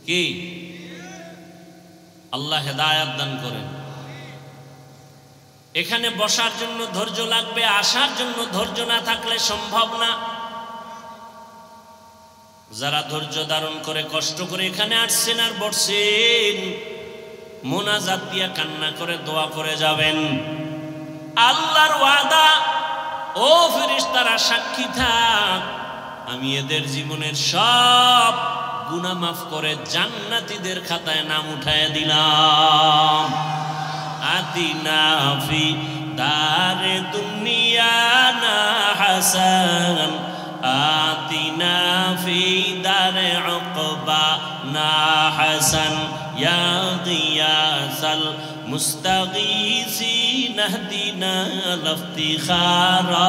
কি? আল্লাহ হেদায়েত দান করেন। এখানে বসার জন্য ধৈর্য লাগবে, আসার জন্য ধৈর্য না থাকলে সম্ভব না। যারা ধৈর্য ধারণ করে কষ্ট করে এখানে আসছেন আর বসছেন, মোনাজাত দিয়া কান্না করে দোয়া করে যাবেন। আল্লাহর ওয়াদা, ও ফেরেশতারা সাক্ষী থাক, আমি এদের জীবনের সব গুনাহ মাফ করে জান্নাতীদের খাতায় নাম উঠায় দিলাম। আতিনা ফি দারে দুনিয়া না হাসান, আতিনা ফি দারে উকবা না হাসান, ইয়া গিয়াসাল মুস্তাগীসিন ইহদিনা লিফতিখারা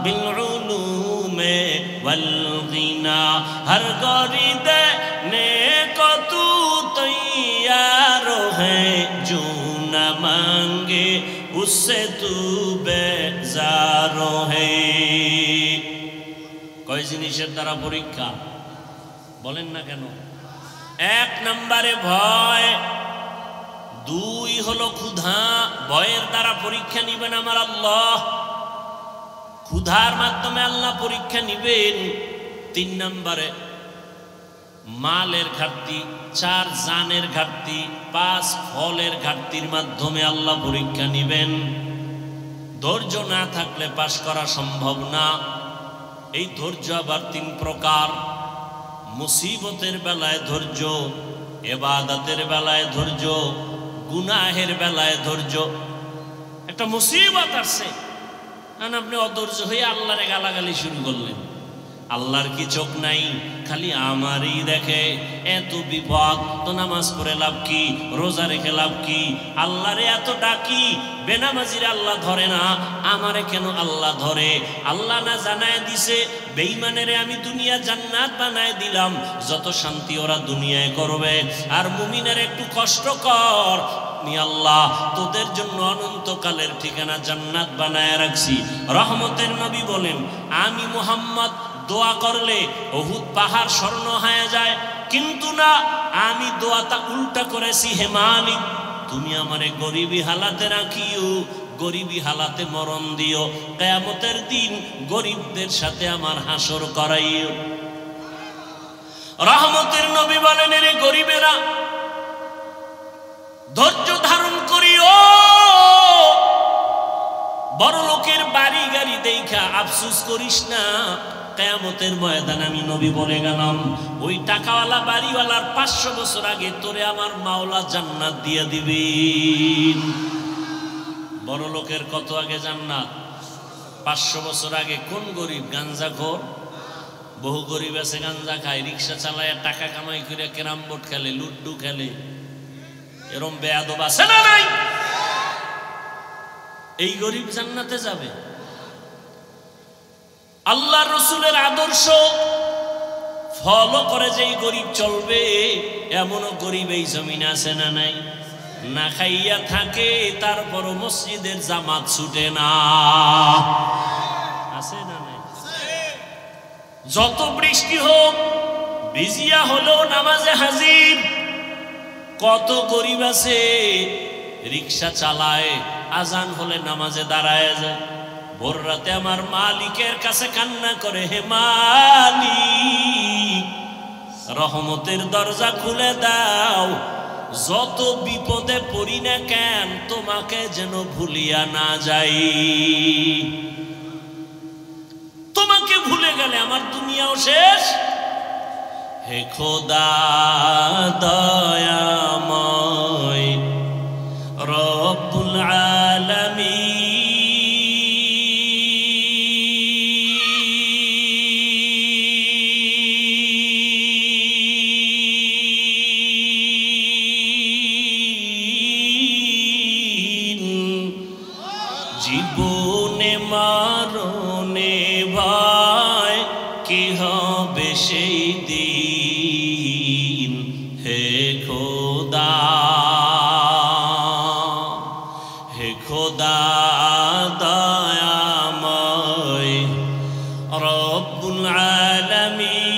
বিল উলুমে ওয়াল গিনা। হর গরিদে নেকো তু তৈয়ার হ্যায়, जो न मांगे उससे तू बेजार है। কয় জিনিসের দ্বারা পরীক্ষা বলেন না কেন? 1 নম্বরে ভয়, 2 হলো ক্ষুধা। ভয়ের দ্বারা পরীক্ষা নিবেন আমার আল্লাহ, ক্ষুধার মাধ্যমে আল্লাহ পরীক্ষা নিবেন। 3 নম্বরে মালের ঘাটতি, 4 জানের ঘাটতি, 5 ফলের ঘাটতির মাধ্যমে আল্লাহ পরীক্ষা নিবেন। ধৈর্য না থাকলে পাশ করা সম্ভব না। এই ধৈর্য আবার 3 প্রকার। মুসিবতের বেলায় ধৈর্য, ইবাদতের বেলায় ধৈর্য, গুনাহের বেলায় ধৈর্য। একটা মুসিবত আসছে, আপনি অধৈর্য হয়ে আল্লাহরে গালাগালি শুরু করলেন। আল্লাহর কি চোখ নাই? খালি আমারই দেখে। এত বিপদ তো নামাজ পড়ে লাভ কি, রোজা রেখে লাভ কি? আল্লাহরে এত ডাকি, বেনামাজিরে আল্লাহ ধরে না, আমারে কেন আল্লাহ ধরে? আল্লাহ না জানায় দিছে বেঈমানেরে আমি দুনিয়া জান্নাত বানায় দিলাম, যত শান্তি ওরা দুনিয়ায় করবে, আর মুমিনের একটু কষ্ট কর, আল্লাহ তোদের জন্য অনন্তকালের ঠিকানা জান্নাত বানায় রাখছি। রহমতের নবী বলেন, আমি মুহাম্মদ দোয়া করলে উহুদ পাহাড় স্বর্ণ হয়ে যায়, কিন্তু না, আমি দোয়াটা উল্টা করেছি। হে মালিক, তুমি আমারে গরিবী হালাতে রাখিও, গরিবী হালাতে মরণ দিও, কিয়ামতের দিন গরিবদের সাথে আমার হাসর করাইও। রহমতের নবী বলেন, রে গরিবেরা ধৈর্য ধারণ করিও। বড় লোকের বাড়ি গাড়ি দেখা আফসোস করিস না, কিয়ামতের ময়দানে আমি নবী বলে গেলাম, ওই টাকাওয়ালা বাড়িওয়ালার 500 বছর আগে তোরে আমার মাওলা জান্নাত দিয়ে দিবেন। বড় লোকের কত আগে জান্নাত? 500 বছর আগে। কোন গরিব? গাঞ্জাখোর, বহু গরিব আছে গাঞ্জা খায়, রিক্সা চালায়, টাকা কামাই করে ক্যারাম বোর্ড খেলে, লুড্ডু খেলে। এরম বেয়াদব আছে না নাই? এই গরিব জান্নাতে যাবে? আল্লাহ রসুলের আদর্শ ফলো করে যেই গরিব চলবে, এমনও গরিব এই জমিনে আছে না নাই? না খাইয়া থাকে, তারপরও মসজিদের জামাত ছুটে না, আছে না নাই? যত বৃষ্টি হোক ভিজিয়া হলেও নামাজে হাজির। কত গরিব আছে রিক্সা চালায়, আজান হলে নামাজে দাঁড়ায় যায়। ভোর রাতে আমার মালিকের কাছে কান্না করে, হে মালিক, রহমতের দরজা খুলে দাও, যত বিপদে পড়ি না কেন তোমাকে যেন ভুলিয়া না যাই। তোমাকে ভুলে গেলে আমার দুনিয়াও শেষ। হে খোদা দয়াময় রব্বুল আলামিন, জীবনে মারণে ভাই কি হবে সেই দিন। হে খোদা, হে খোদা দয়াময় রব্বুল আলামিন,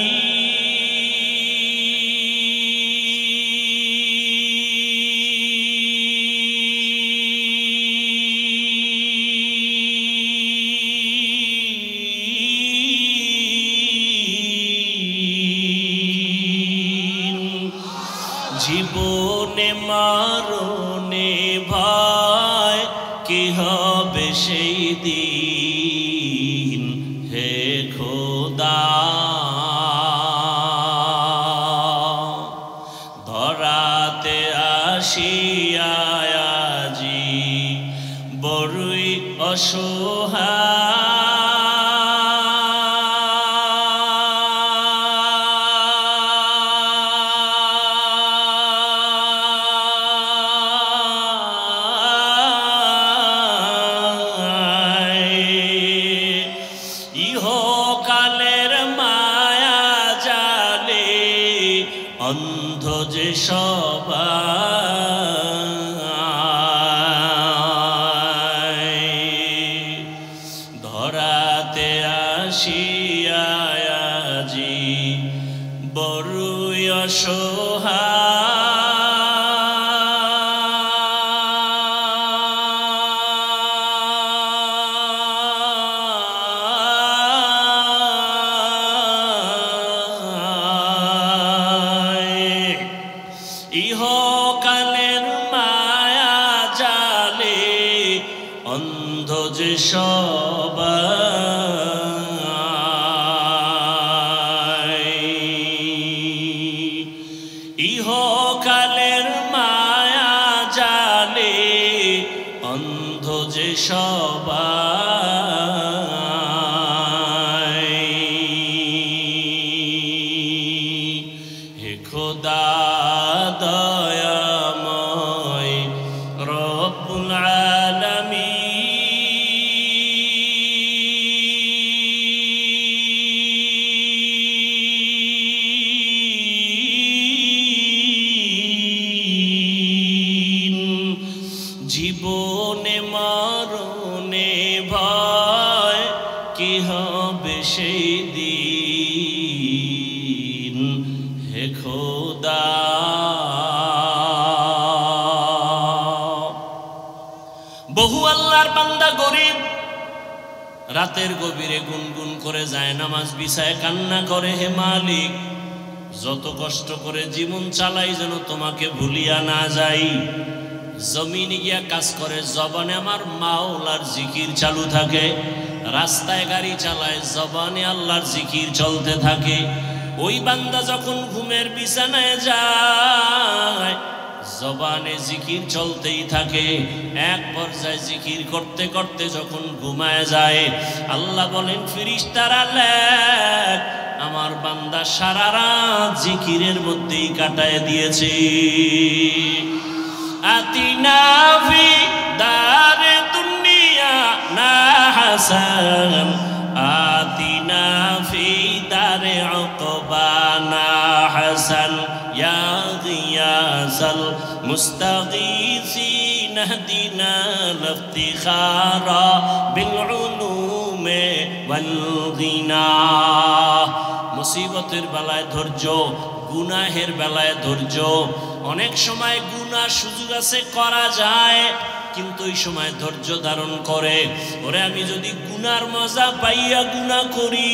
জীবনে মারণে ভাই কি হবে সেই দিন। হে খোদা, ধরাতে আসিয়া আজি বড়ই অসহায়, ইহকালের মায়া জালে অন্ধ যে সবাই, ধরাতে আসিয়া আজি বড়ই অসহায়, ইহকালের মায়া জালে অন্ধ যে সবাই, ইহকালের মায়া জালে অন্ধ যে সবাই। হে খোদা দয়াময় রব্বুল আলামিন, জীবনে মরণে ভয় কি হবে সেই দিন। হে খোদা, বহু আল্লাহর বান্দা গরিব রাতের গভীরে গুনগুন করে যায় নামাজ বিছায় কান্না করে, হে মালিক, যত কষ্ট করে জীবন চালাই যেন তোমাকে ভুলিয়া না যাই। জমিনে গিয়া কাজ করে, জবানে আমার মাওলার জিকির চালু থাকে, রাস্তায় গাড়ি চালায়, জবানে আল্লাহর জিকির চলতে থাকে। ওই বান্দা যখন ঘুমের বিছানায় যায়, জবানে জিকির চলতেই থাকে। এক পর্যায়ে জিকির করতে করতে যখন ঘুমায় যায়, আল্লাহ বলেন, ফেরেশতারা লেখ, আমার বান্দা সারা রাত জিকিরের মধ্যেই কাটায় দিয়েছে। আতিনা ফি দারে দুনিয়া না হাসান, আতিনা ফি দারে উকবা না হাসান, ইয়া গিয়াসাল মুস্তাগীসিন ইহদিনা লিফতিখারা বিল উলুমে ওয়াল গিনা। মুসিবতের বেলায় ধৈর্য, গুনাহের বেলায় ধৈর্য। অনেক সময় গুনাহ সুযোগ আছে করা যায়, কিন্তু ওই সময় ধৈর্য ধারণ করে, ওরে আমি যদি গুনার মজা পাইয়া গুনাহ করি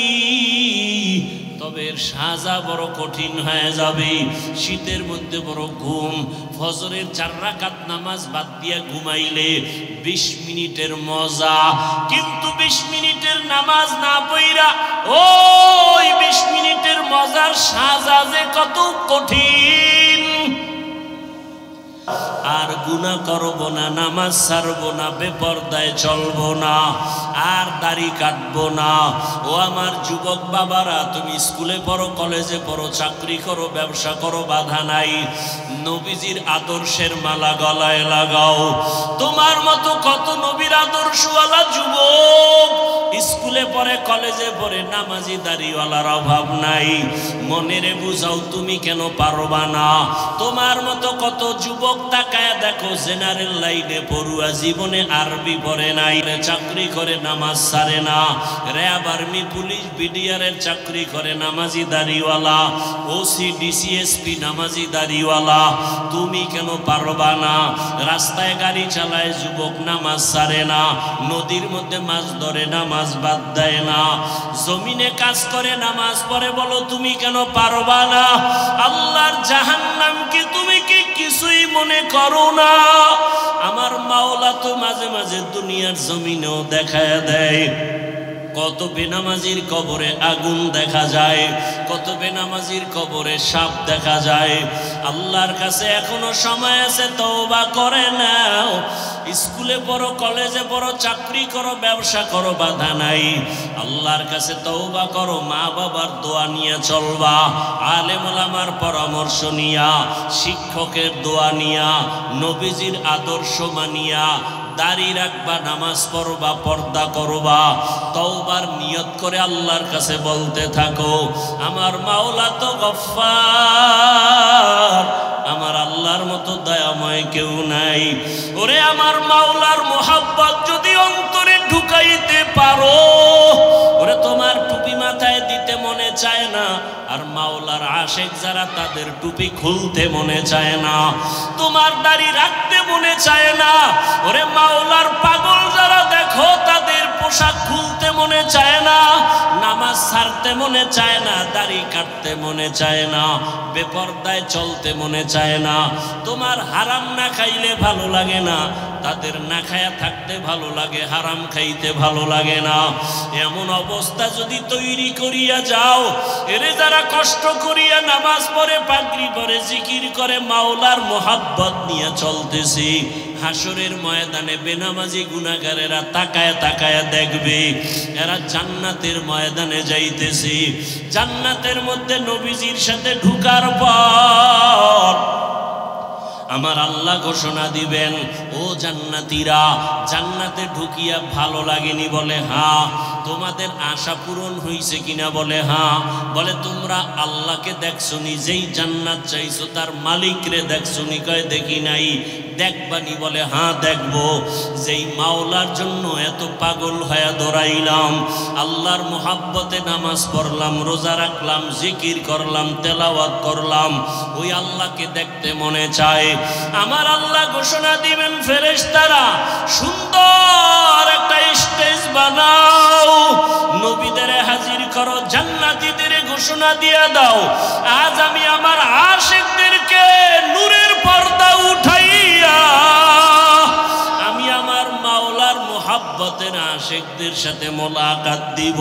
তবে এর সাজা বড় কঠিন হয়ে যাবে। শীতের মধ্যে বড় ঘুম, ফজরের 4 রাকাত নামাজ বাদ দিয়া ঘুমাইলে 20 মিনিটের মজা, কিন্তু 20 মিনিটের নামাজ না পইরা ওই 20 মিনিটের মজার সাজা যে কত কঠিন। আর গুনাহ করব না, নামাজ ছাড়বো না, বেপরদায় চলবো না, আর দাড়ি কাটবো না। ও আমার যুবক বাবারা, তুমি স্কুলে পড়ো, কলেজে পড়ো, চাকরি করো, ব্যবসা করো, বাধা নাই। নবীজির আদর্শের মালা গলায় লাগাও। তোমার মতো কত নবীর আদর্শওয়ালা যুবক স্কুলে পড়ে, কলেজে পড়ে, নামাজি দাড়িওয়ালার অভাব নাই। মনেরে বুঝাও তুমি কেন পারবা না। তোমার মতো কত যুবক তাকায় দেখো জেনারেল লাইনে পড়ুয়া, জীবনে আরবি পড়ে নাই, চাকরি করে, নামাজ ছাড়ে না, র্যাব, আর্মি, পুলিশ, বিডিআরের চাকরি করে, নামাজি দাড়িওয়ালা, ওসি, ডিসিএসপি, নামাজি দাড়িওয়ালা। তুমি কেন পারবা না? রাস্তায় গাড়ি চালায় যুবক, নামাজ ছাড়ে না, নদীর মধ্যে মাছ ধরে, নামাজ বাদ দেয় না, জমিনে কাজ করে, নামাজ পড়ে, বলো তুমি কেন পারবা না? আল্লাহর জাহান্নাম কি তুমি কি কিছুই মনে করো না? আমার মাওলা তো মাঝে মাঝে দুনিয়ার জমিনেও দেখায় দেয়। কত বেনামাজির কবরে আগুন দেখা যায়, কত বেনামাজির কবরে সাপ দেখা যায়। আল্লাহর কাছে এখনো সময় আছে, তওবা করে নাও। স্কুলে পড়ো, কলেজে পড়ো, চাকরি করো, ব্যবসা করো, বাধা নাই। আল্লাহর কাছে তওবা করো, মা বাবার দোয়া নিয়ে চলবা, আলেম ওলামার পরামর্শ নিয়া, শিক্ষকের দোয়া নিয়া, নবীজির আদর্শ মানিয়া দাড়ি রাখবা, নামাজ পড়বা, পর্দা করবা, তওবার নিয়ত করে আল্লাহর কাছে বলতে থাকো, আমার মাওলা তো গফফার, আমার আল্লাহর মতো দয়াময় কেউ নাই। ওরে আমার মাওলার মোহাব্বত যদি অন্তরে ঢুকাইতে পারো, ওরে তোমার টুপি মাথায় দিতে মনে চায় না, আর মাওলার আশেক যারা তাদের টুপি খুলতে মনে চায় না, তোমার দাড়ি রাখতে মনে চায় না। ওরে মাওলার পাগল যারা দেখো তাদের পোশাক খুলতে মনে চায় না, নামাজ ছাড়তে মনে চায় না, দাড়ি কাটতে মনে চায় না, বেপরদায় চলতে মনে চায় না। তোমার হারাম না খাইলে ভালো লাগে না, তাদের না খায়া থাকতে ভালো লাগে, হারাম খাইতে ভালো লাগে না। এমন অবস্থা যদি তৈরি করিয়া যাও, এরে যারা কষ্ট করিয়া নামাজ পড়ে, পাগড়ি পরে, জিকির করে, মাওলার মোহাব্বত নিয়ে চলতেছি, হাসরের ময়দানে বেনামাজি গুনাহগারেরা তাকায় তাকায় দেখবে এরা জান্নাতের ময়দানে যাইতেছে। জান্নাতের মধ্যে নবীজির সাথে ঢুকার পর আমার আল্লাহ ঘোষণা দিবেন, ও জান্নাতীরা, জান্নাতে ঢুকিয়া ভালো লাগেনি? বলে হ্যাঁ। তোমাদের আশা পূরণ হয়েছে কিনা? বলে হ্যাঁ। বলে তোমরা আল্লাহকে দেখছো নি? যেই জান্নাত চাইছো তার মালিক রে দেখছো নি? কয় দেখি নাই। দেখবানি? বলে হ্যাঁ দেখবো। যেই মাওলার জন্য এত পাগল হয়ে দৌড়াইলাম, আল্লাহর মোহাব্বতে নামাজ পড়লাম, রোজা রাখলাম, জিকির করলাম, তেলাওয়াত করলাম, ওই আল্লাহকে দেখতে মনে চায়। আমার আল্লাহ ঘোষণা দিবেন, ফেরেশতারা সুন্দর একটা স্টেজ বানাও, নবীদের হাজির করো, জান্নাতীদের ঘোষণা দিয়ে দাও, আজ আমি আমার আশিকদেরকে নূরের পর্দা উঠাইয়া আমি আমার মাওলার মোহাব্বতের আশিকদের সাথে মোলাকাত দিব।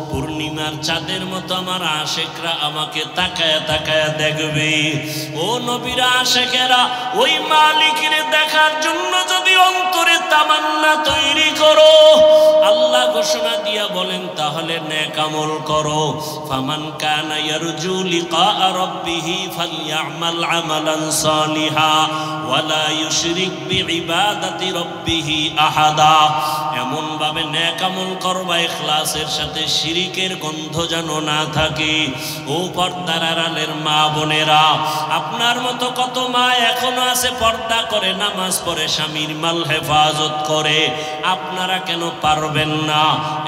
পূর্ণিমার চাঁদের মতো আমার আশিকরা আমাকে তাকায় তাকায় দেখবে। ও নবীর আশিকেরা, ওই মালিকের দেখার জন্য যদি অন্তরে তামান্না তৈরি করো, আল্লাহ ঘোষণা দিয়া বলেন তাহলে নেক আমল করো। ফামান কানা ইয়ারজু লিকা রাব্বিহি ফালইআমাল আমালান সালিহা ওয়ালা ইউশরিক বিইবাদাতি রাব্বিহি আহাদা। এমন ভাবে নেক আমল করবা ইখলাসের সাথে শিরিকের গন্ধ যেন না থাকে। ও পর্দার আড়ালের মা বোনেরা, আপনার মতো কত মা এখনো আছে পর্দা করে, নামাজ পড়ে, স্বামীর মাল হেফাজত করে। আপনারা কেন পারবেন না?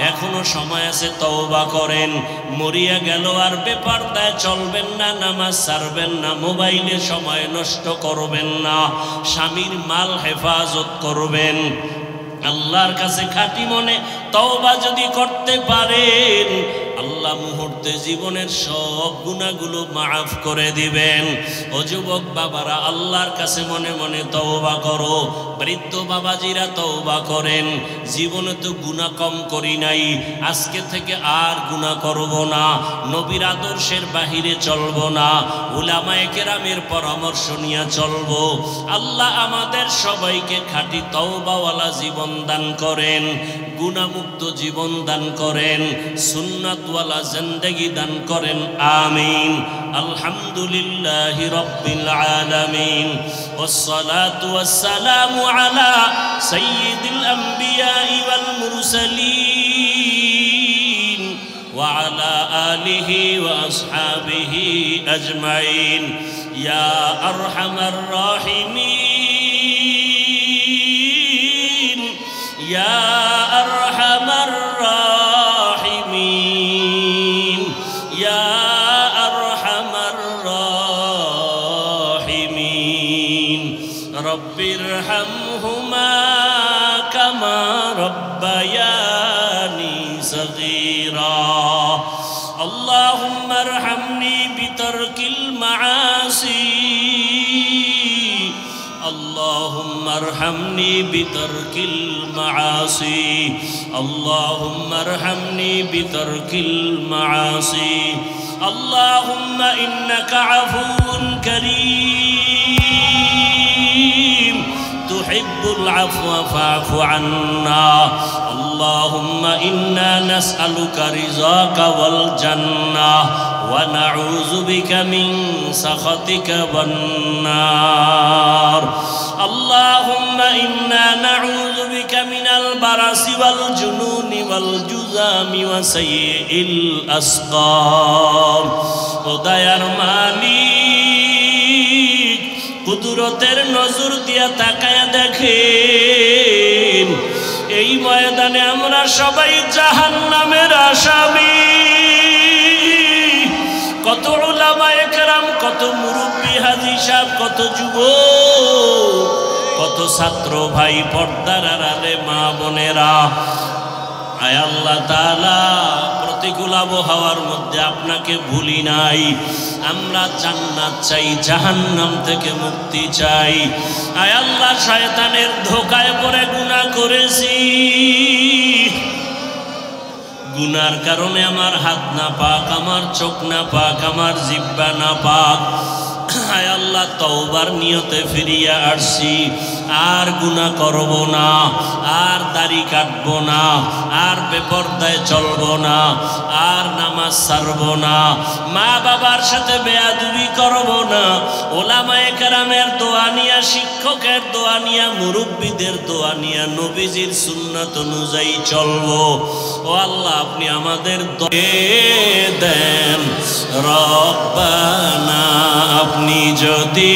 এখনো সময় আছে, তওবা করেন। মরিয়া গেল আর বেপর্দায় চলবেন না, নামাজ ছাড়বেন না, মোবাইলে সময় নষ্ট করবেন না, স্বামীর মাল হেফাজত করবেন। আল্লাহর কাছে খাঁটি মনে তওবা যদি করতে পারেন, আল্লাহ মুহূর্তে জীবনের সব গুনাহগুলো মাফ করে দিবেন। ও যুবক বাবারা, আল্লাহর কাছে মনে মনে তওবা করো। বৃদ্ধ বাবাজিরা তওবা করেন। জীবনে তো গুনাহ কম করি নাই, আজকে থেকে আর গুনাহ করব না, নবীর আদর্শের বাহিরে চলব না, উলামায়ে কেরামের পরামর্শ নিয়ে চলব। আল্লাহ আমাদের সবাইকে খাঁটি তওবাওয়ালা জীবন দান করেন, গুনাহমুক্ত জীবন দান করেন, সুন্নাতওয়ালা জিন্দেগি দান করেন। আমিন। আলহামদুলিল্লাহি রাব্বিল আলামিন ওয়াসসালাতু ওয়াসসালামু আলা সাইয়্যিদিল আমবিয়াই ওয়াল মুরসালিন ওয়া আলা আলিহি ওয়া আসহাবিহি আজমাইন। ইয়া আরহামার রাহিমিন, ইয়া আরহামার রাহিমিন, ইয়া আরহামার রাহিমিন। রব্বিরহামহুমা কামা রব্বায়ানি সগীরা। আল্লাহুম্মা আরহামনি বিতারকিল মাআসি, اللهم ارحمني بترك المعاصي، اللهم ارحمني بترك المعاصي. اللهم إنك عفو كريم تحب العفو فاعف عنا. اللهم إنا نسألك رضاك والجنة ونعوذ بك من سخطك والنار. اللهم إنا نعوذ بك من البرص والجنون والجذام وسيء الأسقام. দয়ার মালিক, কুদরতের নজর দিয়া তাকায়া দেখেন, এই ময়দানে আমরা সবাই জাহান্নামের আসামি। কত উলামায়ে কেরাম, কত মুরব্বী হাজী সাহেব, কত যুবক, কত ছাত্র ভাই, পর্দার আড়ালে মা বোনেরা। আয় আল্লাহ তাআলা, প্রতিকূল আবহাওয়ার মধ্যে আপনাকে ভুলি নাই। আমরা জান্নাত চাই, জাহান্নাম থেকে মুক্তি চাই। আয় আল্লাহ, শয়তানের ধোঁকায় পড়ে গুনাহ করেছি, গুনার কারণে আমার হাত না পাক, আমার চোখ না পাক, আমার জিহ্বা না পাক। আয় আল্লাহ, তওবার নিয়তে ফিরিয়া আসছি, আর গুনাহ করব না, আর দাড়ি কাটব না, আর বেপরদায় চলব না, আর নামাজ ছাড়ব না, মা বাবার সাথে বেয়াদবি করব না, ওলামায়ে কেরামের দোয়া নিয়া, শিক্ষকের দোয়া নিয়া, মুরব্বীদের দোয়া নিয়া, নবীজির সুন্নাত অনুযায়ী চলব। ও আল্লাহ, আপনি আমাদের দেন। রব্বানা, আপনি যদি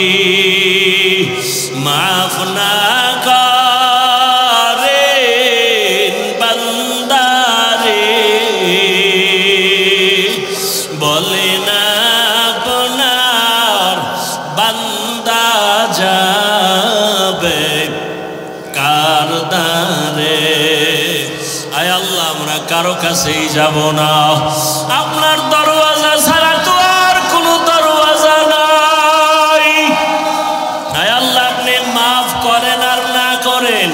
মাফ না করেন বান্দারে, বলে না আপনার বান্দা যাবে কার দ্বারে। আয় আল্লাহ, আমরা কারো কাছেই যাব না, আপনার দরওয়াজা ছাড়া তো আর কোনো দরওয়াজা নাই। আয় আল্লাহ, আপনি মাফ করেন আর না করেন,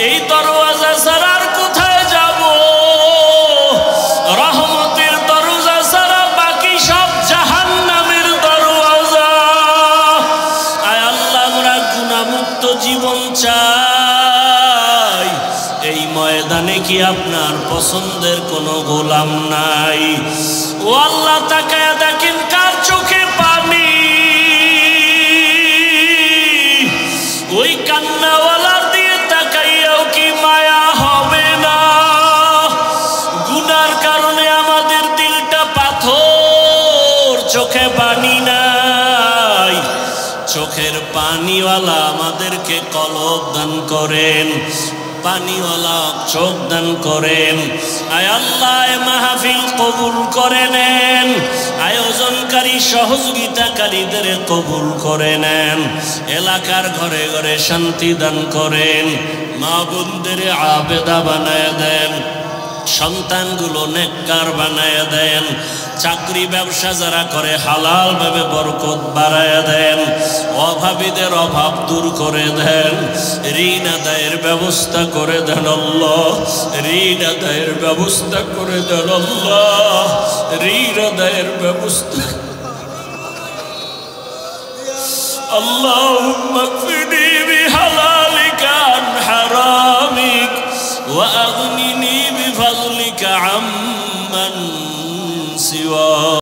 এই দরওয়াজা ছাড়া আর কোথায় যাব? রহমতের দরজা ছাড়া বাকি সব জাহান্নামের দরওয়াজা। আয় আল্লাহ, আমরা গুনাহমুক্ত জীবন চাই। এই ময়দানে কি আপনার পছন্দের কোনো গোলাম নাই? ও আল্লাহ, তাকায়া দেখেন কার চোখে পানি। ওই কান্নাওয়ালার দিয়ে তাকাইয়াও কি মায়া হবে না? গুনার কারণে আমাদের দিলটা পাথর, চোখে পানি নাই। চোখের পানিওয়ালা আমাদেরকে কলব দান করেন, পানিওয়ালা চোখ দান করেন। আয় আল্লাহ, মাহফিল কবুল করে নেন, আয়োজনকারী সহযোগিতাকারীদের কবুল করে নেন, এলাকার ঘরে ঘরে শান্তি দান করেন, মা বোনদের আবেদা বানায় দেন, সন্তানগুলো নেককার বানায় দেন, চাকরি ব্যবসা যারা করে হালাল ভাবে বরকত বাড়ায় দেন, অভাবীদের অভাব দূর করে দেন, ঋণ আদায়ের ব্যবস্থা করে দেন আল্লাহ, ঋণ আদায়ের ব্যবস্থা করে দেন আল্লাহ, ঋণ আদায়ের ব্যবস্থা। আল্লাহুম্মা